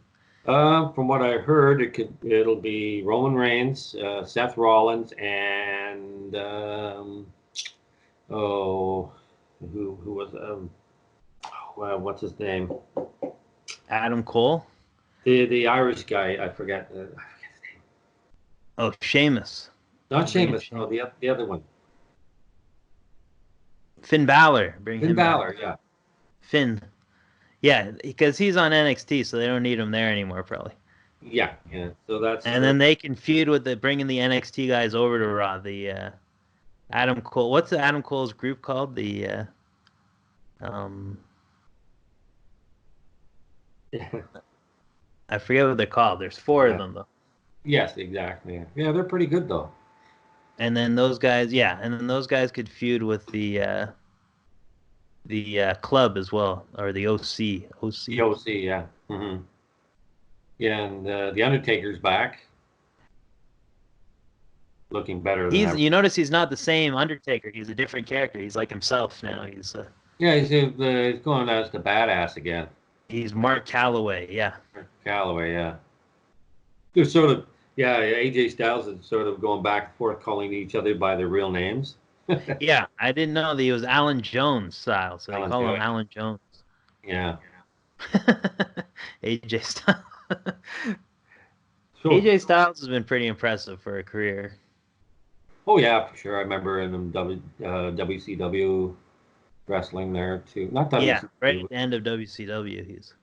From what I heard, it'll be Roman Reigns, Seth Rollins, and who was what's his name? Adam Cole. The Irish guy, I forget his name. Oh, Sheamus. Not Sheamus. No, the other one. Finn Balor. Finn Balor, yeah. Finn. Yeah, because he's on NXT, so they don't need him there anymore, probably. Yeah. So that's. And then they can feud with bringing the NXT guys over to Raw. The Adam Cole. What's the Adam Cole's group called? The I forget what they're called. There's 4 of them though. Yes, exactly. Yeah, they're pretty good though. And then those guys, could feud with the club as well, or the OC. The OC, yeah. Mm-hmm. Yeah, and the Undertaker's back, looking better than ever. You notice he's not the same Undertaker. He's a different character. He's like himself now. He's going as the badass again. He's Mark Calloway, yeah. Mark Calloway, yeah. They're sort of, AJ Styles is sort of going back and forth calling each other by their real names. Yeah, I didn't know that he was Alan Jones style, so they call him Alan Jones. Yeah. AJ Styles. AJ Styles has been pretty impressive for a career. Oh, yeah, for sure. I remember in WCW wrestling there, too. Not WCW. Yeah, right at the end of WCW, he's...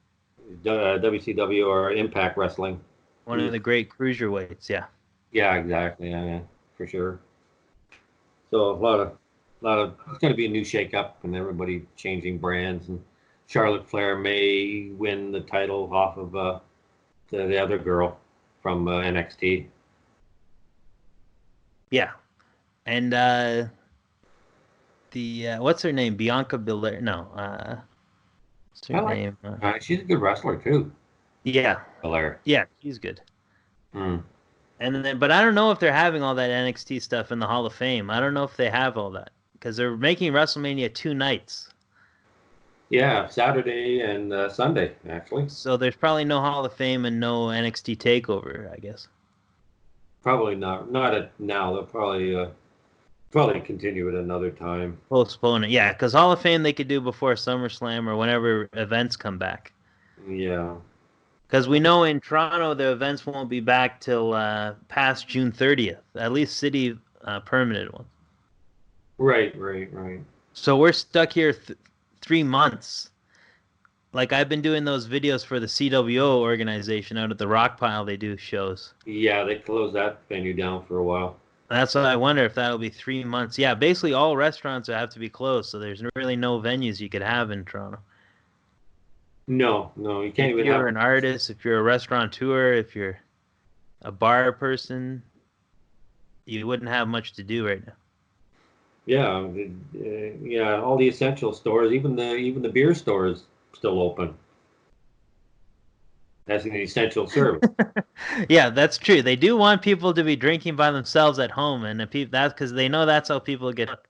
WCW or Impact Wrestling. One of the great cruiserweights, yeah. Yeah, exactly. Yeah, for sure. So a lot of it's going to be a new shakeup and everybody changing brands, and Charlotte Flair may win the title off of the other girl from NXT. Yeah, and the what's her name? Bianca Belair? No, what's her name? She's a good wrestler too. Yeah, Belair. Yeah, she's good. And then, but I don't know if they're having all that NXT stuff in the Hall of Fame. I don't know if they have all that because they're making WrestleMania 2 nights. Yeah, Saturday and Sunday actually. So there's probably no Hall of Fame and no NXT Takeover, I guess. Probably not. Not at now. They'll probably continue it another time. Postpone it, yeah, because Hall of Fame they could do before SummerSlam or whenever events come back. Yeah. Because we know in Toronto the events won't be back till past June 30th, at least city permanent ones. Right. So we're stuck here 3 months. Like I've been doing those videos for the CWO organization out at the Rock Pile. They do shows. Yeah, they closed that venue down for a while. That's why I wonder if that'll be 3 months. Yeah, basically all restaurants will have to be closed, so there's really no venues you could have in Toronto. No, you can't even have... If you're an artist, if you're a restaurateur, if you're a bar person, you wouldn't have much to do right now. Yeah, all the essential stores, even the beer store is still open. That's an essential service. Yeah, that's true. They do want people to be drinking by themselves at home, and that's because they know that's how people get hooked.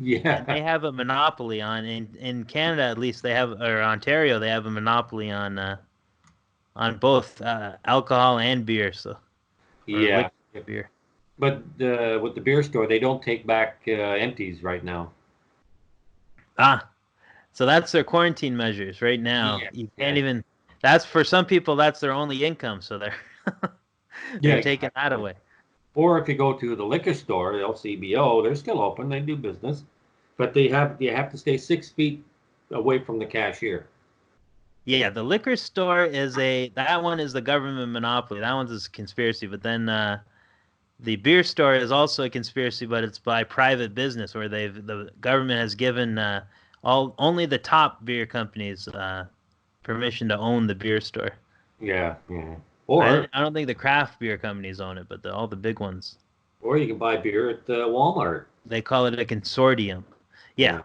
Yeah. And they have a monopoly on in Canada, at least they have, or Ontario, they have a monopoly on both alcohol and beer. So yeah, beer. But with the beer store, they don't take back empties right now. So that's their quarantine measures right now. Yeah. You can't even. That's for some people. That's their only income. So they're taking that away. Or if you go to the liquor store, the LCBO, they're still open. They do business, but you have to stay 6 feet away from the cashier. Yeah, the liquor store that one is the government monopoly. That one's a conspiracy. But then the beer store is also a conspiracy, but it's by private business, where the government has given only the top beer companies permission to own the beer store. Yeah. Or I don't think the craft beer companies own it, but all the big ones. Or you can buy beer at Walmart. They call it a consortium. Yeah.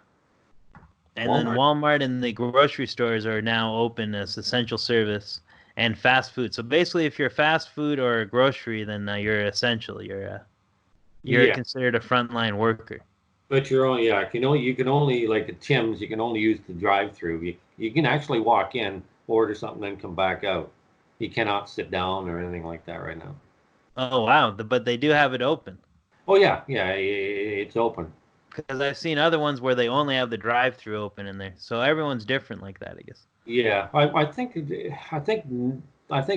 And then Walmart and the grocery stores are now open as essential service and fast food. So basically, if you're fast food or a grocery, then you're essential. You're considered a frontline worker. But you're only you can only like at Tim's, you can only use the drive-through. You can actually walk in, order something, then come back out. You cannot sit down or anything like that right now. Oh wow! But they do have it open. Oh yeah, it's open. Because I've seen other ones where they only have the drive-through open in there. So everyone's different like that, I guess. Yeah, I think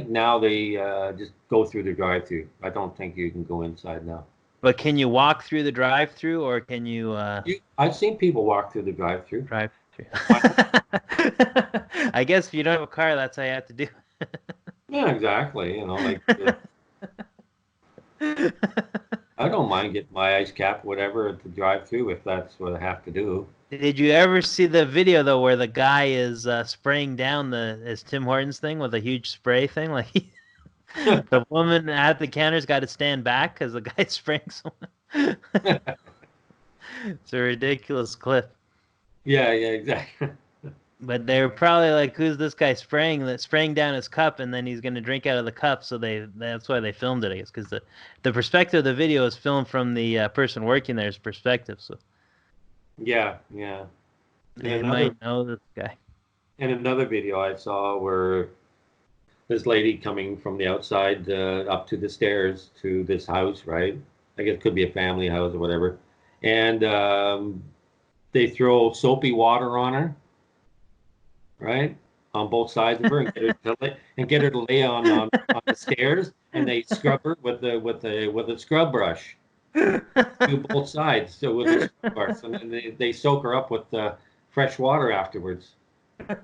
now they just go through the drive-through. I don't think you can go inside now. But can you walk through the drive-through, or can you? I've seen people walk through the drive-through. I guess if you don't have a car, that's how you have to do. Yeah, exactly. I don't mind getting my ice cap, whatever, at the drive-through if that's what I have to do. Did you ever see the video though, where the guy is spraying down his Tim Hortons thing with a huge spray thing? Like the woman at the counter's got to stand back because the guy's spraying someone. It's a ridiculous clip. Yeah, exactly. But they were probably like, "Who's this guy spraying down his cup, and then he's going to drink out of the cup?" So that's why they filmed it, I guess, because the perspective of the video is filmed from the person working there's perspective. So yeah. They might know this guy. And another video I saw where this lady coming from the outside up to the stairs to this house, right? I guess it could be a family house or whatever, and they throw soapy water on her. Right, on both sides of her, and get her to lay on the stairs, and they scrub her with a scrub brush to both sides, so with a scrub brush, and then they soak her up with fresh water afterwards. I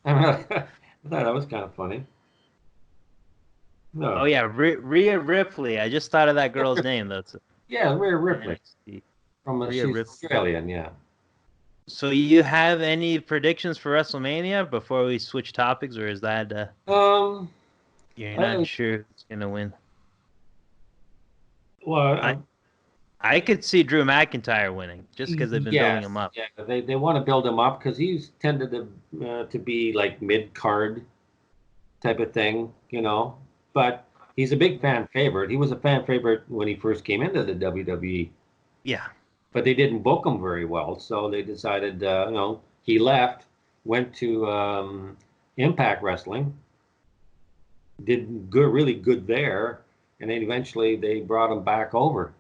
thought that was kind of funny. No. Oh yeah, Rhea Ripley. I just thought of that girl's name though. Yeah, Rhea Ripley. She's Ripley. Australian, yeah. So you have any predictions for WrestleMania before we switch topics, or is that you're not sure who's gonna win? Well, I could see Drew McIntyre winning just because they've been building him up. Yeah, they want to build him up because he's tended to be like mid-card type of thing, But he's a big fan favorite. He was a fan favorite when he first came into the WWE. Yeah. But they didn't book him very well, so they decided, he left, went to Impact Wrestling, did really good there, and then eventually they brought him back over.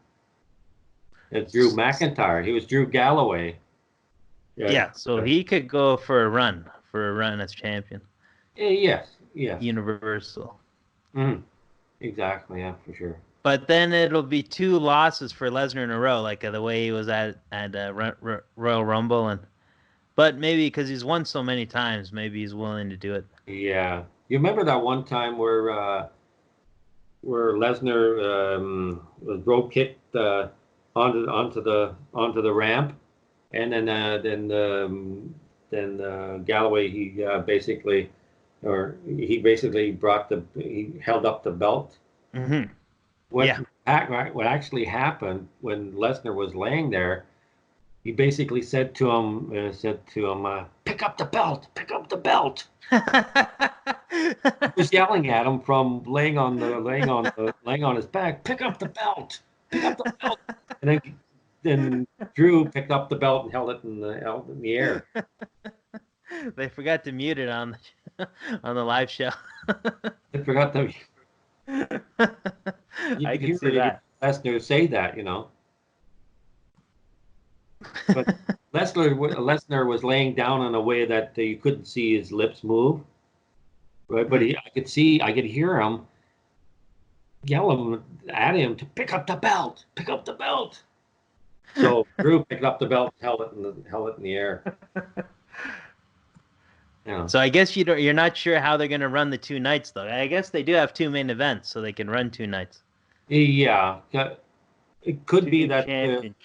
It's Drew McIntyre. He was Drew Galloway. Yeah, so he could go for a run as champion. Yes. Universal. Mm-hmm. Exactly, yeah, for sure. But then it'll be 2 losses for Lesnar in a row, like the way he was at Royal Rumble, but maybe because he's won so many times, maybe he's willing to do it. Yeah, you remember that one time where Lesnar was rope kicked onto the ramp, and then Galloway he basically held up the belt. Mm-hmm. What actually happened when Lesnar was laying there, he basically said to him, "Pick up the belt, pick up the belt." He was yelling at him from laying on his back, "Pick up the belt, pick up the belt." And then Drew picked up the belt and held it in the air. They forgot to mute it on the live show. They forgot to. I can see that. Lesnar say that, But Lesnar was laying down in a way that you couldn't see his lips move. Right, but I could hear him yelling at him to pick up the belt, pick up the belt. So Drew picked up the belt and held it in the air. Yeah. So I guess you're not sure how they're going to run the 2 nights, though. I guess they do have 2 main events, so they can run 2 nights. Yeah, it could be that. It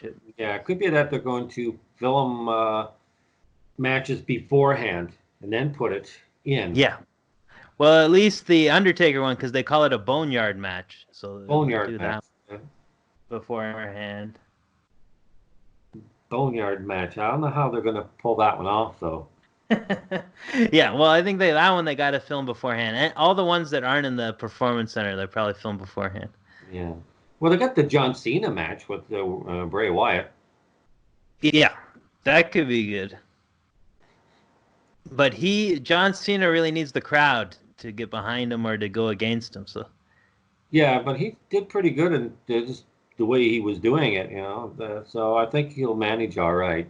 could be that they're going to film matches beforehand and then put it in. Yeah. Well, at least the Undertaker one, because they call it a boneyard match, so boneyard do match that beforehand. Boneyard match. I don't know how they're going to pull that one off, though. Yeah, well, I think that one they got to film beforehand. And all the ones that aren't in the performance center, they probably film beforehand. Yeah. Well, they got the John Cena match with Bray Wyatt. Yeah, that could be good. But John Cena really needs the crowd to get behind him or to go against him. So. Yeah, but he did pretty good in just the way he was doing it, so I think he'll manage all right,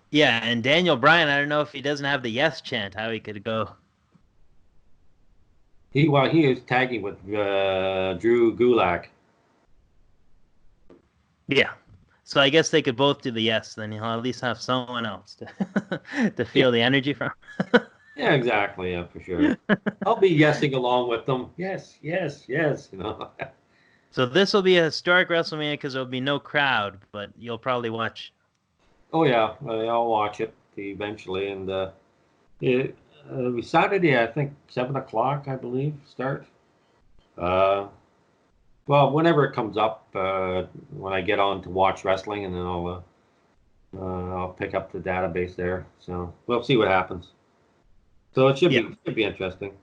Yeah, and Daniel Bryan, I don't know if he doesn't have the yes chant, how he could go. He is tagging with Drew Gulak. Yeah. So I guess they could both do the yes, then he'll at least have someone else to feel the energy from. Yeah, exactly. Yeah, for sure. I'll be yesing along with them. Yes, yes, yes. So this will be a historic WrestleMania because there'll be no crowd, but you'll probably watch. Oh yeah, I'll watch it eventually, and it'll be Saturday. I think 7:00, I believe, start. Well, whenever it comes up, when I get on to watch wrestling, and then I'll pick up the database there. So we'll see what happens. So it should be interesting.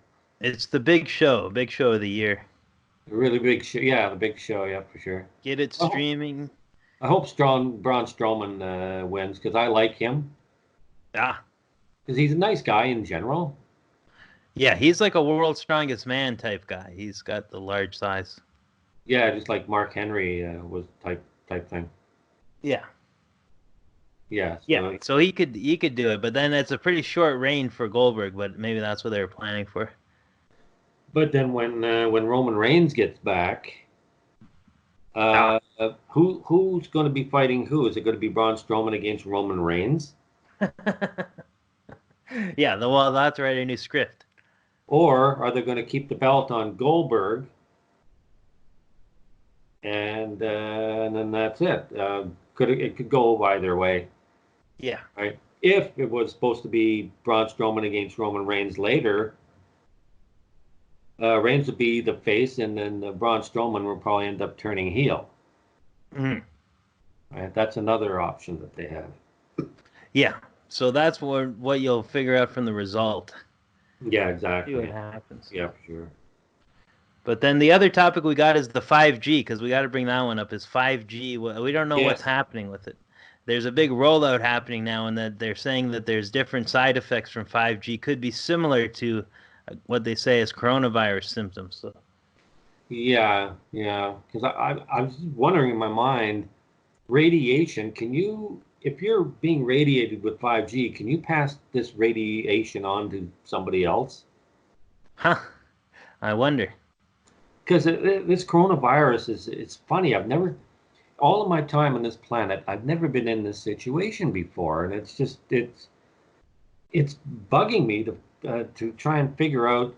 It's the big show of the year. A really big show. Yeah, the big show. Yeah, for sure. Get it streaming. I hope Braun Strowman wins because I like him. Yeah. Because he's a nice guy in general. Yeah, he's like a world's strongest man type guy. He's got the large size. Yeah, just like Mark Henry was type thing. Yeah. Yeah. Yeah. So he could do it, but then it's a pretty short reign for Goldberg. But maybe that's what they were planning for. But then when Roman Reigns gets back, who's going to be fighting who? Is it going to be Braun Strowman against Roman Reigns? Yeah. Well, that's right. A new script. Or are they going to keep the belt on Goldberg? And then that's it. It could go either way. Yeah. Right. If it was supposed to be Braun Strowman against Roman Reigns later, Reigns would be the face, and then Braun Strowman will probably end up turning heel. Mm-hmm. Right. That's another option that they have. Yeah. So that's what you'll figure out from the result. Yeah, exactly. See what happens. Yeah, for sure. But then the other topic we got is the 5G, because we got to bring that one up, is 5G. We don't know what's happening with it. There's a big rollout happening now, and that they're saying that there's different side effects from 5G. Could be similar to what they say is coronavirus symptoms. So. Yeah. Because I was wondering in my mind, radiation, if you're being radiated with 5G, can you pass this radiation on to somebody else? Huh. I wonder. Because this coronavirus it's funny. All of my time on this planet, I've never been in this situation before. And it's bugging me to try and figure out,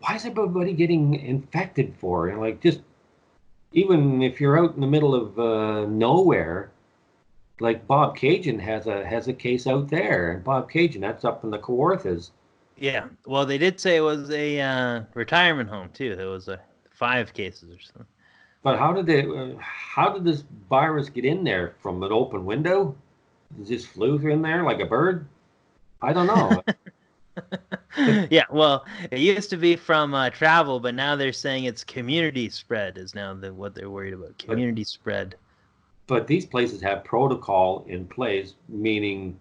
why is everybody getting infected for? And like, just even if you're out in the middle of nowhere, like Bob Cajun has a case out there, and Bob Cajun, that's up in the Kawarthas. Yeah, well, they did say it was a retirement home too. There was 5 cases or something. But how did this virus get in there from an open window? It just flew in there like a bird? I don't know. Yeah, well, it used to be from travel, but now they're saying it's community spread is now what they're worried about. Community spread. But these places have protocol in place, meaning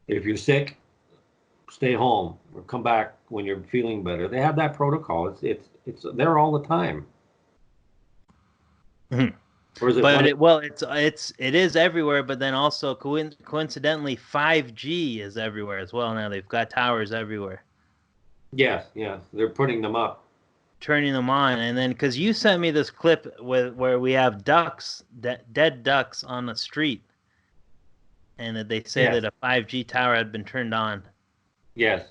if you're sick, stay home or come back when you're feeling better. They have that protocol. It's there all the time. Mm-hmm. Or is it? But it is everywhere. But then also coincidentally, 5G is everywhere as well. Now they've got towers everywhere. Yes, they're putting them up, turning them on, and then because you sent me this clip where we have dead ducks on the street, and that they say that a 5G tower had been turned on. Yes.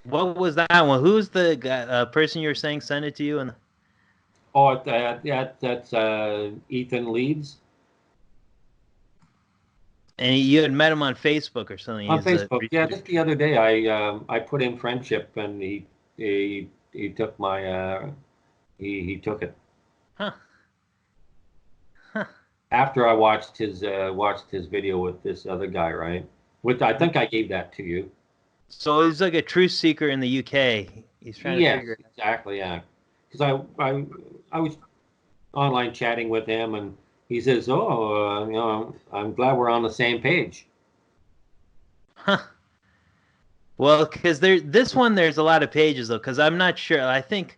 What was that one? Who's the person you were saying sent it to you? And that's Ethan Leeds. And you had met him on Facebook or something. On Facebook, just the other day, I put in friendship, and he took my he took it. Huh. after I watched his video with this other guy, right? I think I gave that to you. So he's like a truth seeker in the UK. He's trying to Yes, figure it out. exactly, yeah. Because I was online chatting with him, and he says, "Oh, I'm glad we're on the same page." Huh. Well, because this one, there's a lot of pages though. Because I'm not sure. I think,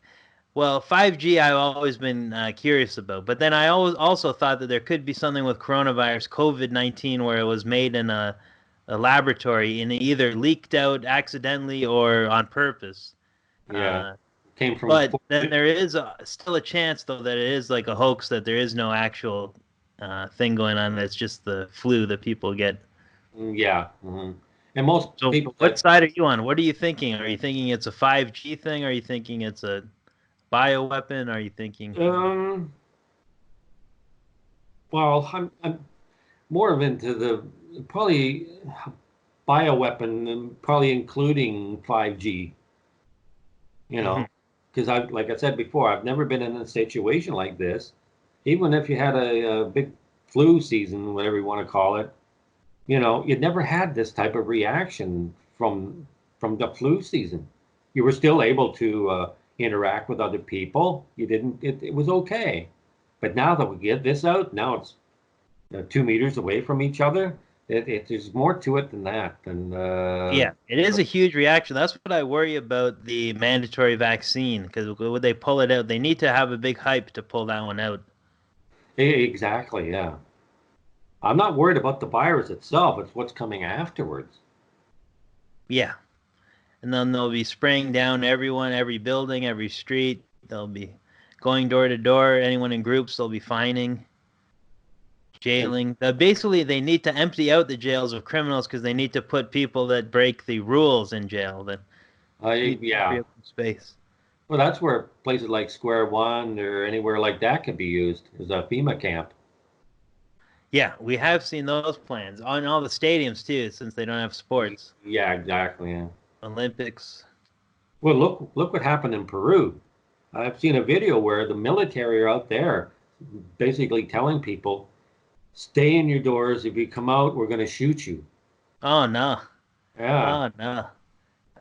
well, 5G I've always been curious about, but then I always also thought that there could be something with coronavirus, COVID-19, where it was made in a laboratory and it either leaked out accidentally or on purpose. Yeah, came from. But then there is still a chance, though, that it is like a hoax, that there is no actual thing going on. That's just the flu that people get. Yeah. Mm-hmm. And most So people. what side are you on? What are you thinking? Are you thinking it's a 5G thing? Are you thinking it's a bioweapon? Are you thinking? Well, I'm more of into the probably bioweapon, and probably including 5G. You know, because like I said before, I've never been in a situation like this. Even if you had a big flu season, whatever you want to call it, you'd never had this type of reaction from the flu season. You were still able to interact with other people. You didn't. It was okay. But now that we get this out, now it's 2 meters away from each other. There's more to it than that. Yeah, it is a huge reaction. That's what I worry about the mandatory vaccine, because when they pull it out, they need to have a big hype to pull that one out. Exactly, yeah. I'm not worried about the virus itself. It's what's coming afterwards. Yeah. And then they'll be spraying down everyone, every building, every street. They'll be going door to door. Anyone in groups, they'll be fining. Jailing. Basically, they need to empty out the jails of criminals because they need to put people that break the rules in jail. Yeah. Space. Well, that's where places like Square One or anywhere like that could be used as a FEMA camp. Yeah, we have seen those plans on all the stadiums too, since they don't have sports. Yeah, exactly. Yeah. Olympics. Well, look what happened in Peru. I've seen a video where the military are out there basically telling people, stay in your doors. If you come out, we're going to shoot you. Oh, no. Yeah. Oh, no.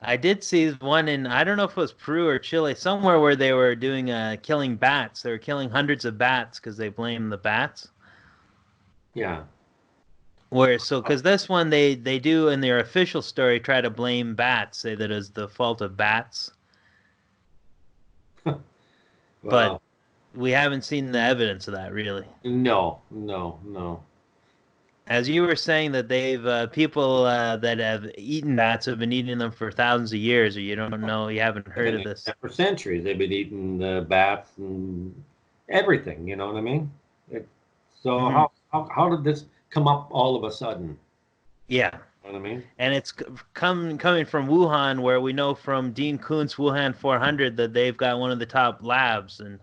I did see one in, I don't know if it was Peru or Chile, somewhere where they were doing killing bats. They were killing hundreds of bats because they blame the bats. Yeah. Because this one, they do in their official story try to blame bats, say that it's the fault of bats. Well, but we haven't seen the evidence of that, really. No. As you were saying that they've people that have eaten bats have been eating them for thousands of years, or you don't know, you haven't heard of this. For centuries, they've been eating bats and everything. You know what I mean? How did this come up all of a sudden? Yeah. You know what I mean? And it's coming from Wuhan, where we know from Dean Koontz Wuhan 400 that they've got one of the top labs and.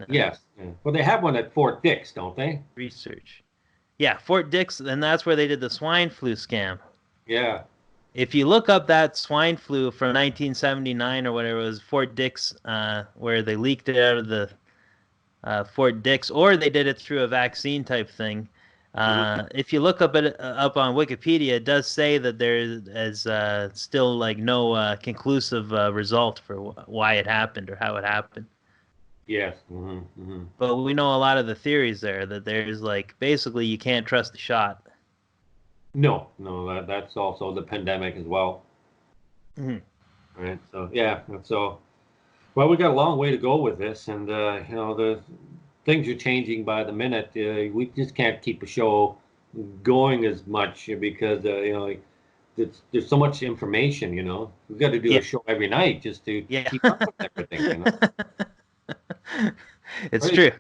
Yes. Yeah. Well, they have one at Fort Dix, don't they? Research. Yeah, Fort Dix, and that's where they did the swine flu scam. Yeah. If you look up that swine flu from 1979 or whatever, it was Fort Dix, where they leaked it out of the Fort Dix, or they did it through a vaccine type thing. If you look up on Wikipedia, it does say that there is still like no conclusive result for why it happened or how it happened. Yes. But we know a lot of the theories there, that there's like basically you can't trust the shot. No, that's also the pandemic as well. Right. So yeah. Well, we got a long way to go with this, and the things are changing by the minute. We just can't keep a show going as much because there's so much information. We've got to do a show every night just to keep up with everything. It's true.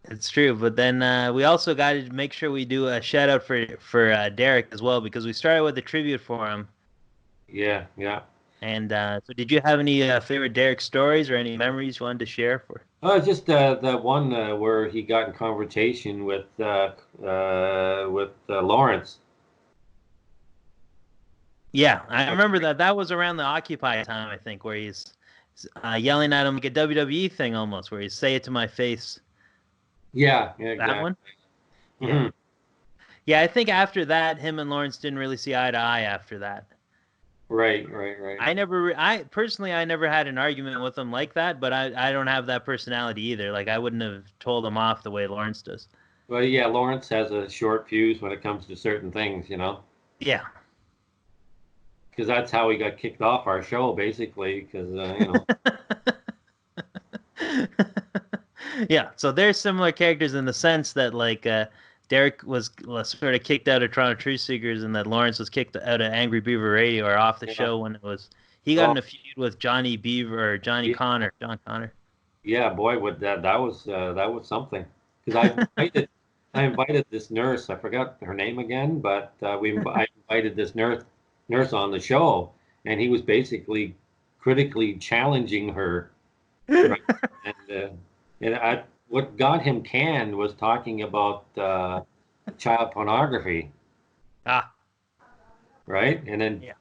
It's true. But then we also got to make sure we do a shout out for Derek as well, because we started with a tribute for him. Yeah. And so did you have any favorite Derek stories or any memories you wanted to share for? Just that one where he got in conversation with Lawrence. Yeah, I remember that. That was around the Occupy time, I think, where he's yelling at him like a WWE thing almost, where he's say it to my face. Yeah, yeah, That exactly. one? Mhm. Yeah. Yeah, I think after that, him and Lawrence didn't really see eye to eye after that. Right, right, right. I personally, I never had an argument with him like that, but I don't have that personality either. Like, I wouldn't have told him off the way Lawrence does. Well, yeah, Lawrence has a short fuse when it comes to certain things, you know, Yeah. because that's how he got kicked off our show, basically. Because you know, Yeah, so they're similar characters in the sense that like Derek was sort of kicked out of Toronto Truth Seekers, and that Lawrence was kicked out of Angry Beaver Radio or off the yeah, show when it was he got oh, in a feud with Johnny Beaver or Johnny yeah, Connor, John Connor. yeah, boy, what that was something. Because I invited this nurse. I forgot her name again, but I invited this nurse on the show, and he was basically critically challenging her. Right. What got him canned was talking about child pornography, Ah, right? And then yeah.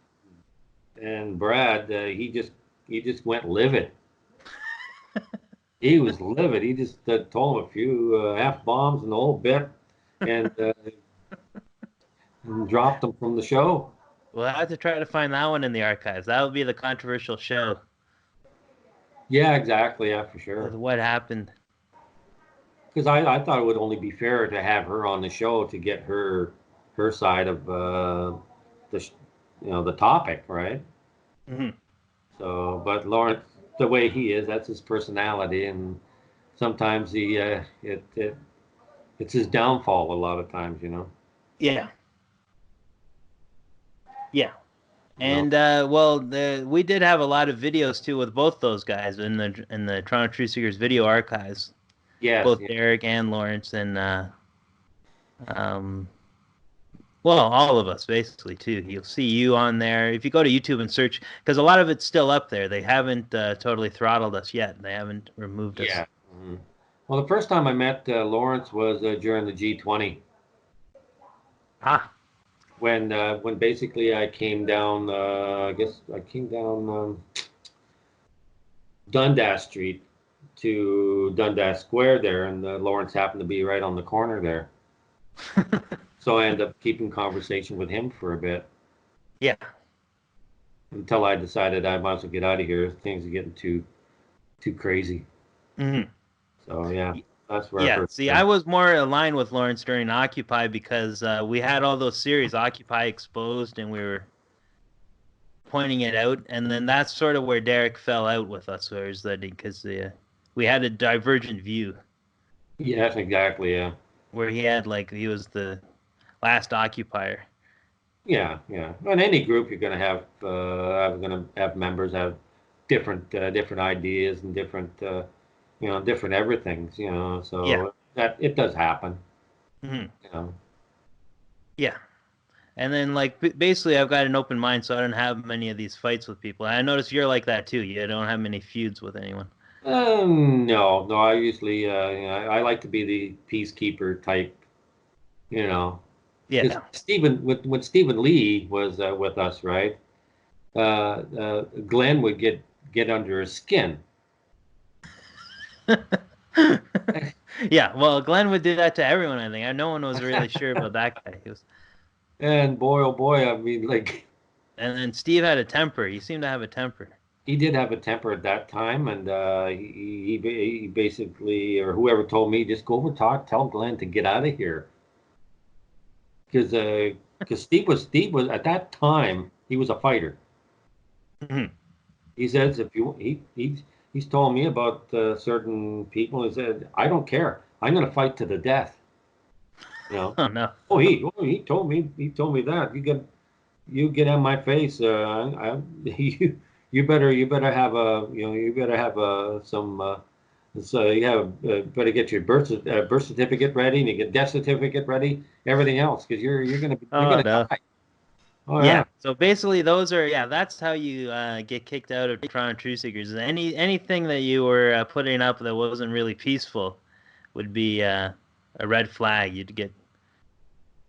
and Brad, he just went livid. He was livid. He just told him a few f bombs and the whole bit, and dropped them from the show. Well, I have to try to find that one in the archives. That would be the controversial show Yeah, exactly. Yeah, for with sure. what happened. Because I thought it would only be fair to have her on the show to get her side of the topic, right? Hmm. So, but Lawrence, the way he is, that's his personality, and sometimes it's his downfall a lot of times, you know. Yeah, yeah. You know. And well, we did have a lot of videos too with both those guys in the Toronto Truth Seekers video archives, Yes, both yeah, Derek and Lawrence, and um, well, all of us basically too. You'll see you on there if you go to YouTube and search, because a lot of it's still up there. They haven't totally throttled us yet. They haven't removed us. yeah. Mhm. Well, the first time I met Lawrence was during the G20 Ah, when basically I came down. I guess I came down Dundas Street to Dundas Square there, and Lawrence happened to be right on the corner there. So I ended up keeping conversation with him for a bit yeah. until I decided I might as well get out of here. Things are getting too crazy. Hmm. So yeah, that's where I Yeah, first see, met. I was more aligned with Lawrence during Occupy because we had all those series, Occupy Exposed, and we were pointing it out, and then that's sort of where Derek fell out with us, whereas that because we had a divergent view Yes, exactly. Yeah, where he was the last occupier. yeah, yeah. In any group, you're gonna have members have different ideas and different everythings. Yeah. So that it does happen. Hmm. You know. Yeah. And then, like, basically, I've got an open mind, so I don't have many of these fights with people. And I notice you're like that too. You don't have many feuds with anyone. No, no. I usually, I like to be the peacekeeper type. You know, because Yeah. When Stephen Lee was with us, right? Glenn would get under his skin. Yeah. Well, Glenn would do that to everyone. I think. No one was really sure about that guy. He was. And boy, oh boy, I mean, like And then Steve had a temper. He seemed to have a temper. he did have a temper at that time, and he basically, or whoever told me, just go over tell Glenn to get out of here, because Steve was at that time he was a fighter. Mhm. He says if you he's told me about certain people. He said I don't care, I'm going to fight to the death. You know. Oh no. He told me that you get on my face. You better have some. So you better get your birth certificate ready, and you get death certificate ready, everything else, because you're Oh gonna no. die. Oh Yeah. yeah, So basically, that's how you get kicked out of Toronto Truth Seekers. Anything that you were putting up that wasn't really peaceful would be a red flag. You'd get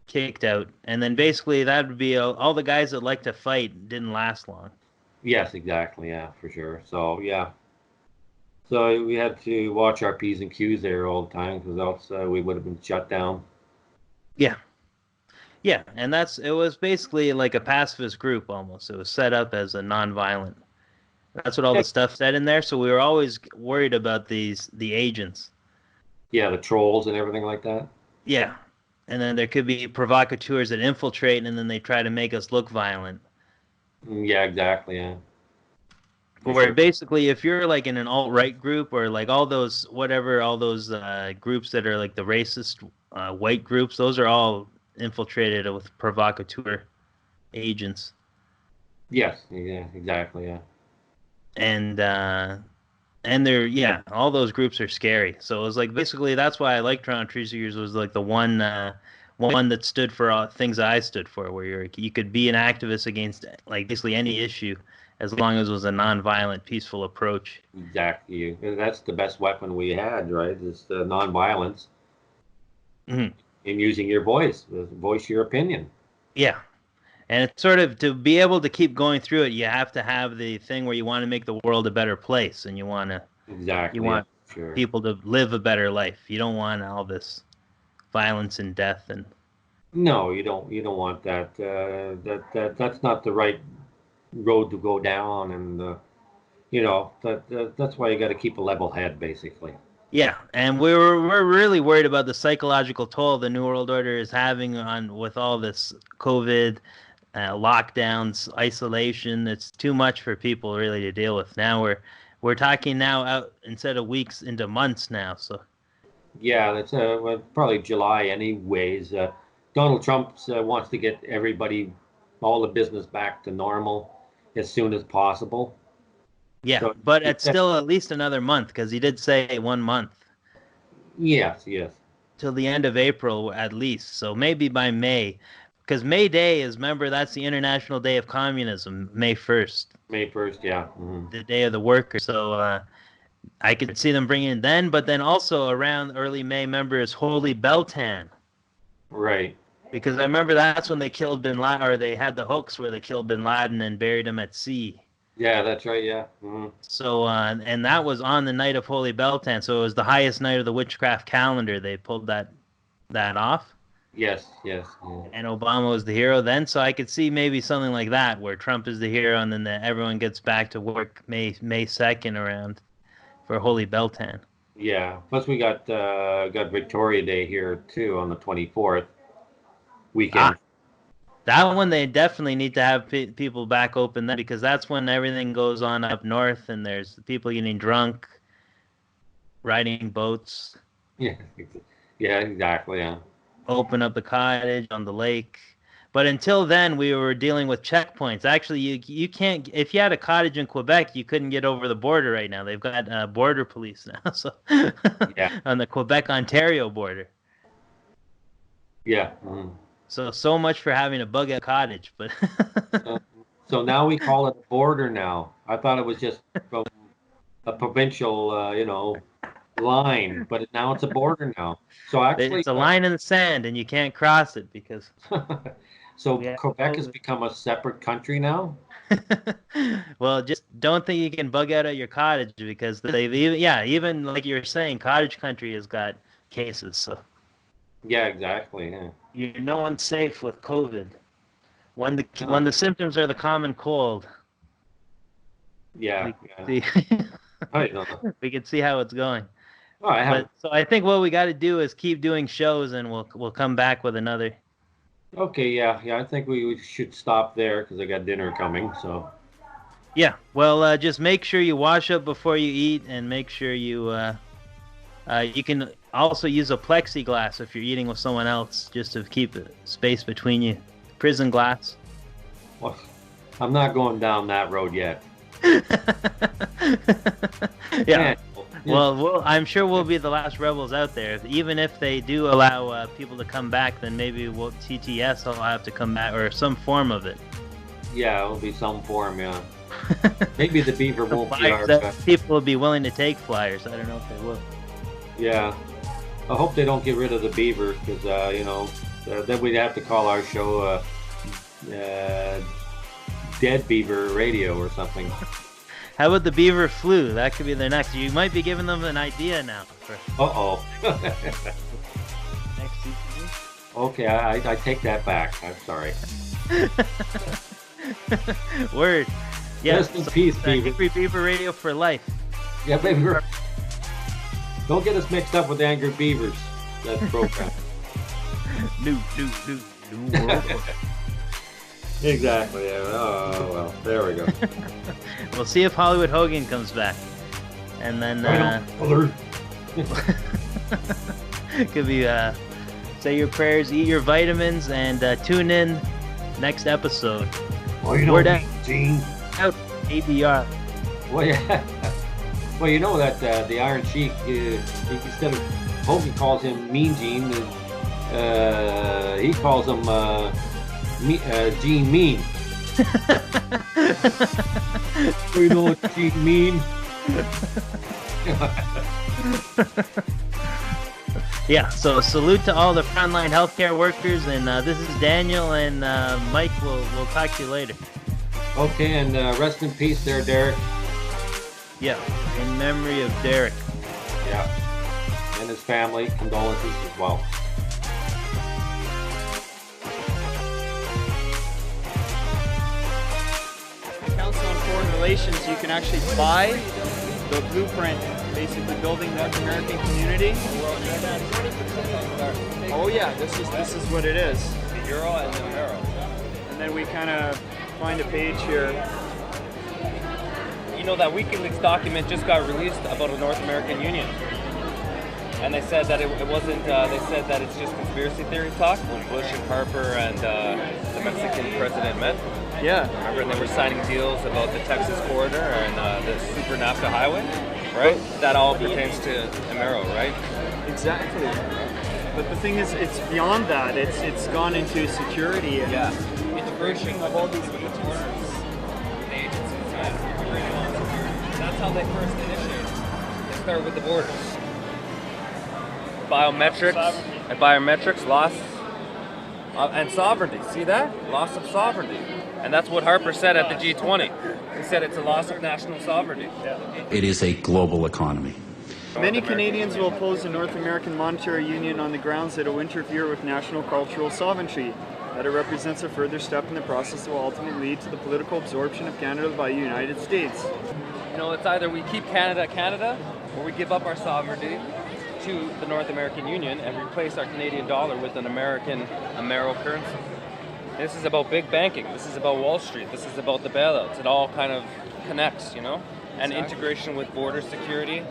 kicked out, and then basically that would be all the guys that like to fight didn't last long. yes, exactly, yeah, for sure. So yeah, So we had to watch our P's and Q's there all the time, because else we would have been shut down. Yeah. Yeah, and it was basically like a pacifist group almost. It was set up as a non-violent. That's what all the stuff said in there. So we were always worried about the agents. Yeah, the trolls and everything like that. Yeah, and then there could be provocateurs that infiltrate, and then they try to make us look violent. Yeah, exactly. Yeah. Where basically, if you're like in an alt-right group or like all those groups that are like the racist white groups, those are all infiltrated with provocateur agents. Yes. Yeah. Exactly. Yeah. And they're all those groups are scary. So it was like basically that's why I liked Toronto Tree Seekers, was like the one that stood for all things I stood for, where you could be an activist against like basically any issue as long as it was a non-violent, peaceful approach. Exactly. That's the best weapon we had, right? Is the non-violence. Mm-hmm. In using your voice your opinion. Yeah. And it's sort of, to be able to keep going through it, you have to have the thing where you want to make the world a better place, and you want people to live a better life. You don't want all this violence and death. And no, you don't want that. That's not the right road to go down, and that's why you got to keep a level head, basically. Yeah, and we're really worried about the psychological toll the New World Order is having with all this COVID, lockdowns, isolation. It's too much for people really to deal with. Now we're talking now out instead of weeks into months now. So yeah, that's probably July anyways. Donald Trump wants to get all the business back to normal as soon as possible. Yeah, so but it's still at least another month, because he did say 1 month. Yes. Till the end of April at least. So maybe by May. Because May Day remember, that's the International Day of Communism, May 1st. May 1st, yeah. Mm-hmm. The Day of the Worker. So I could see them bringing it then, but then also around early May, remember, is Holy Beltane. Right. Because I remember that's when they killed Bin Laden, or they had the hoax where they killed Bin Laden and buried him at sea. Yeah, that's right, yeah. Mm-hmm. So, and that was on the night of Holy Beltane, so it was the highest night of the witchcraft calendar. They pulled that off. Yes. Yeah. And Obama was the hero then, so I could see maybe something like that, where Trump is the hero, and then everyone gets back to work May 2nd around for Holy Beltane. Yeah, plus we got Victoria Day here, too, on the 24th weekend. That one they definitely need to have people back open then, because that's when everything goes on up north, and there's people getting drunk, riding boats. Yeah, exactly. Yeah. Open up the cottage on the lake. But until then, we were dealing with checkpoints. Actually, you can't. If you had a cottage in Quebec, you couldn't get over the border right now. They've got border police now, so yeah, on the Quebec-Ontario border. Yeah. Mm-hmm. So much for having a bug-out cottage, but so now we call it a border now. I thought it was just from a provincial, line, but now it's a border now. So actually, it's a line in the sand, and you can't cross it because. So Quebec has become a separate country now. Well, just don't think you can bug out at your cottage, because even like you were saying, cottage country has got cases. So. Yeah, exactly. Yeah. No one's safe with COVID. When the symptoms are the common cold. Yeah. We can see how it's going. Oh, so I think what we got to do is keep doing shows, and we'll come back with another. Okay. Yeah. I think we should stop there, because I got dinner coming. So. Yeah. Well, just make sure you wash up before you eat, and make sure you can also use a plexiglass if you're eating with someone else, just to keep space between you. Prison glass. Well, I'm not going down that road yet. Yeah. Well, I'm sure we'll be the last rebels out there. Even if they do allow people to come back, then maybe TTS will have to come back, or some form of it. Yeah, it'll be some form, yeah. Maybe the beaver won't be our... People will be willing to take flyers. I don't know if they will. Yeah. I hope they don't get rid of the beaver, because, then we'd have to call our show Dead Beaver Radio or something. How about the beaver flu? That could be their next. You might be giving them an idea now. For next season. Okay, I take that back. I'm sorry. Word. Yeah. Rest in peace, Beaver. Angry Beaver Radio for life. Yeah, baby. Don't get us mixed up with Angry Beavers. That program. New world. Exactly. Yeah. Oh well, there we go. We'll see if Hollywood Hogan comes back, and then could be say your prayers, eat your vitamins, and tune in next episode. Well, you know, Word Gene. Out ABR. Well, yeah. Well, you know that the Iron Sheik, instead of Hogan calls him Mean Gene, he calls him Gene Mean. You know what Gene Mean? Yeah, so salute to all the frontline healthcare workers, and this is Daniel, and Mike, we'll talk to you later. Okay, and rest in peace there, Derek. Yeah, in memory of Derek. Yeah, and his family, condolences as well. Council on Foreign Relations, you can actually buy the blueprint, basically building North American community. Oh yeah, this is what it is. The Euro and the Euro. And then we kind of find a page here. You know, that WikiLeaks document just got released about a North American Union. And they said that it wasn't, they said that it's just conspiracy theory talk when Bush and Harper and the Mexican president met. Yeah. Remember, and they were signing deals about the Texas corridor and the Super NAFTA highway, right? That all pertains to Amero, right? Exactly. But the thing is, it's beyond that. It's gone into security and Integration of all these agencies. That's how they first initiated. They start with the borders. Biometrics, loss and sovereignty. See that? Loss of sovereignty. And that's what Harper said at the G20. He said it's a loss of national sovereignty. It is a global economy. many Canadians will oppose the North American Monetary Union on the grounds that it will interfere with national cultural sovereignty, that it represents a further step in the process that will ultimately lead to the political absorption of Canada by the United States. You know, it's either we keep Canada Canada, or we give up our sovereignty to the North American Union and replace our Canadian dollar with an American Amero currency. This is about big banking. This is about Wall Street. This is about the bailouts. It all kind of connects, you know? And integration with border security.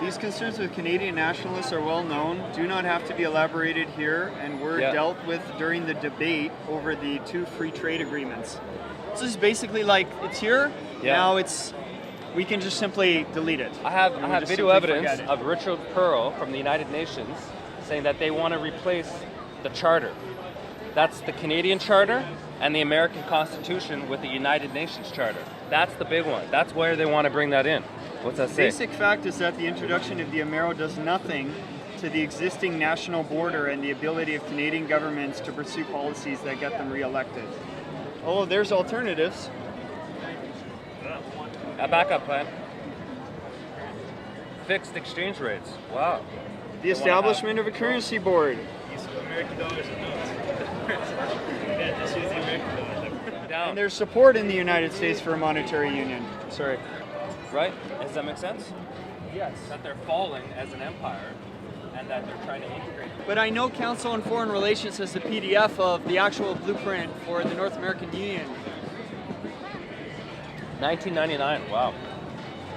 These concerns with Canadian nationalists are well known, do not have to be elaborated here, and were dealt with during the debate over the 2 free trade agreements. So this is basically like, it's here, now we can just simply delete it. I have video evidence of Richard Pearl from the United Nations saying that they want to replace the charter. That's the Canadian charter and the American Constitution with the United Nations charter. That's the big one. That's where they want to bring that in. What's that say? Basic fact is that the introduction of the Amero does nothing to the existing national border and the ability of Canadian governments to pursue policies that get them re-elected. Oh, there's alternatives. A backup plan. Fixed exchange rates. Wow. The establishment of a currency board. American dollars and notes. Just use the American dollar. And there's support in the United States for a monetary union. Sorry. Right? Does that make sense? Yes. That they're falling as an empire and that they're trying to integrate. But I know Council on Foreign Relations has the PDF of the actual blueprint for the North American Union. 1999. Wow.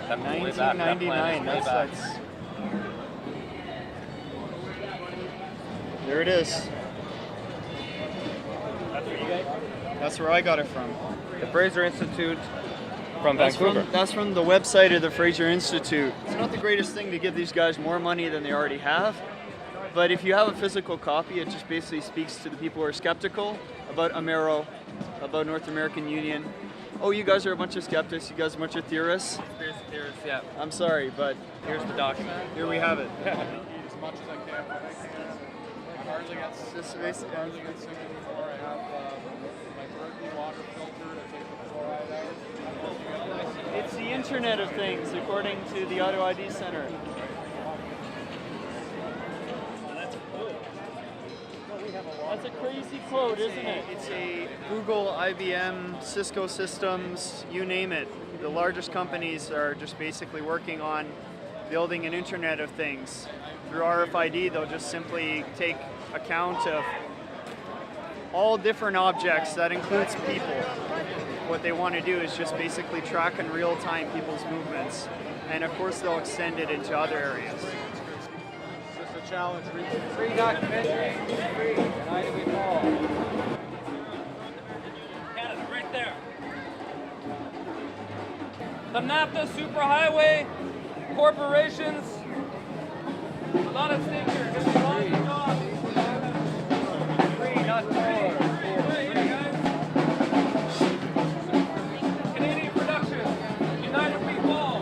That was way back. 1999. That plan is way back. That's there it is. That's where you guys? That's where I got it from. The Fraser Institute from That's Vancouver. that's from the website of the Fraser Institute. It's not the greatest thing to give these guys more money than they already have, but if you have a physical copy, it just basically speaks to the people who are skeptical about Amero, about North American Union. Oh, you guys are a bunch of skeptics, you guys are a bunch of theorists. Conspiracy theorists, yeah. I'm sorry, but Here's the document. here we have it. As much as I can. I hardly get sick before. I have my Berkeley water filter to take the fluoride out. It's the Internet of Things, according to the Auto ID Center. That's a crazy quote, isn't it? It's a Google, IBM, Cisco Systems, you name it. The largest companies are just basically working on building an Internet of Things. Through RFID, they'll just simply take account of all different objects, that includes people. What they want to do is just basically track in real time people's movements. And of course they'll extend it into other areas. It's just a challenge. Free documentary, free, and I we fall. Canada, right there. The NAFTA Superhighway corporations, a lot at stake here. There's a lot of jobs. Free, not more. Free, guys. Canadian production, United We Fall.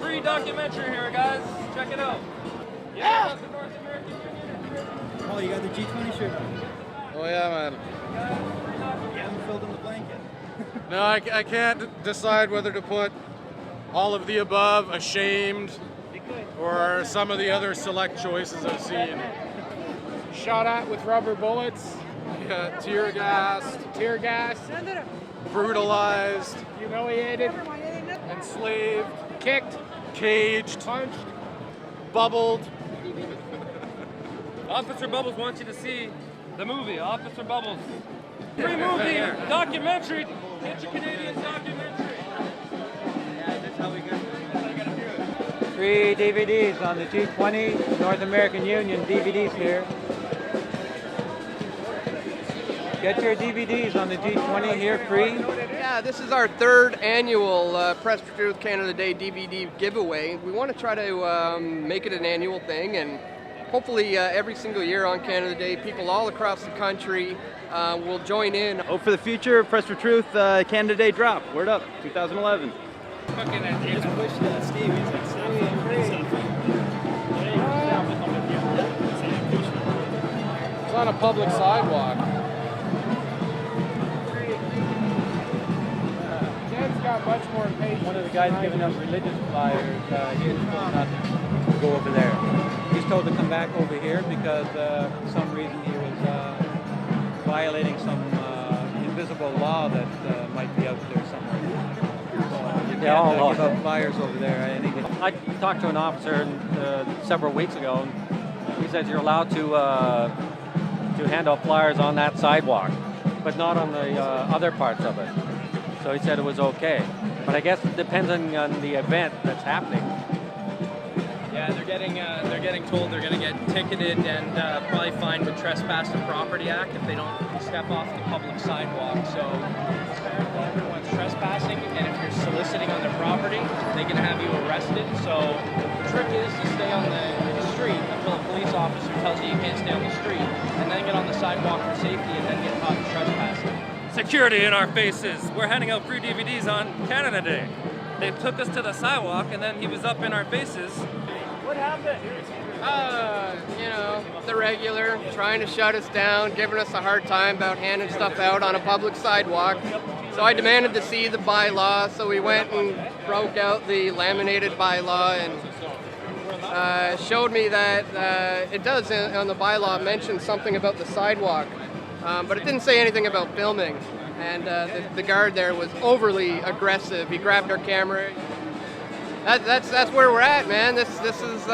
Free documentary here, guys. Check it out. Yeah! The North American Union. Oh, you got the G20 shirt on. Oh yeah, man. You haven't filled in the blanket. No, I can't decide whether to put all of the above, ashamed, or some of the other select choices I've seen. Shot at with rubber bullets, tear gassed, brutalized, humiliated, enslaved, kicked, caged, punched, bubbled. Officer Bubbles wants you to see the movie, Officer Bubbles. Free movie, documentary. Get your Canadian documentary. Yeah, that's how we got it. Free DVDs on the G20, North American Union DVDs here. Get your DVDs on the G20 here free. Yeah, this is our third annual Press for Truth Canada Day DVD giveaway. We want to try to make it an annual thing, and hopefully every single year on Canada Day, people all across the country will join in. Hope for the future, Press for Truth Canada Day drop. Word up, 2011. Just push that, Steve. He's like, It's on a public sidewalk. Ken's got much more patience. One of the guys giving us religious flyers, he is told not to go over there. He's told to come back over here because for some reason he was violating some invisible law that might be out there somewhere. Give up flyers over there. I talked to an officer several weeks ago, and he says you're allowed to hand out flyers on that sidewalk, but not on the other parts of it. So he said it was okay. But I guess it depends on the event that's happening. Yeah, they're getting told they're going to get ticketed and probably fined with Trespass to Property Act if they don't step off the public sidewalk. So everyone's trespassing, and if you're soliciting on their property, they're going to have you arrested. So the trick is to stay on the street until a police officer tells you you can't stay on the street, and then get on the sidewalk for safety, and then get caught trespassing. Security in our faces. We're handing out free DVDs on Canada Day. They took us to the sidewalk, and then he was up in our faces. What happened? The regular, trying to shut us down, giving us a hard time about handing stuff out on a public sidewalk. So I demanded to see the bylaw, so we went and broke out the laminated bylaw and showed me that it does, on the bylaw, mention something about the sidewalk, but it didn't say anything about filming. And the guard there was overly aggressive. He grabbed our camera. That's where we're at, man. This is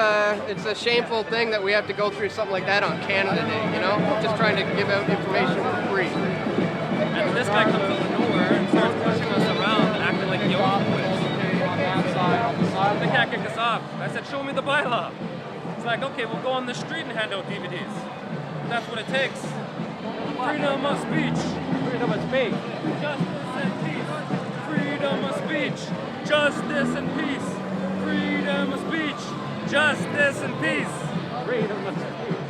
it's a shameful thing that we have to go through something like that on Canada Day. Just trying to give out information for free. And this guy comes out of nowhere and starts pushing us around, acting like the Oakwood. They can't kick us off. I said, show me the bylaw. It's like, okay, we'll go on the street and hand out DVDs. That's what it takes. Freedom of speech. Freedom of speech. Justice and peace. Freedom of speech. Justice and peace. Freedom of speech. Justice and peace. Freedom of speech.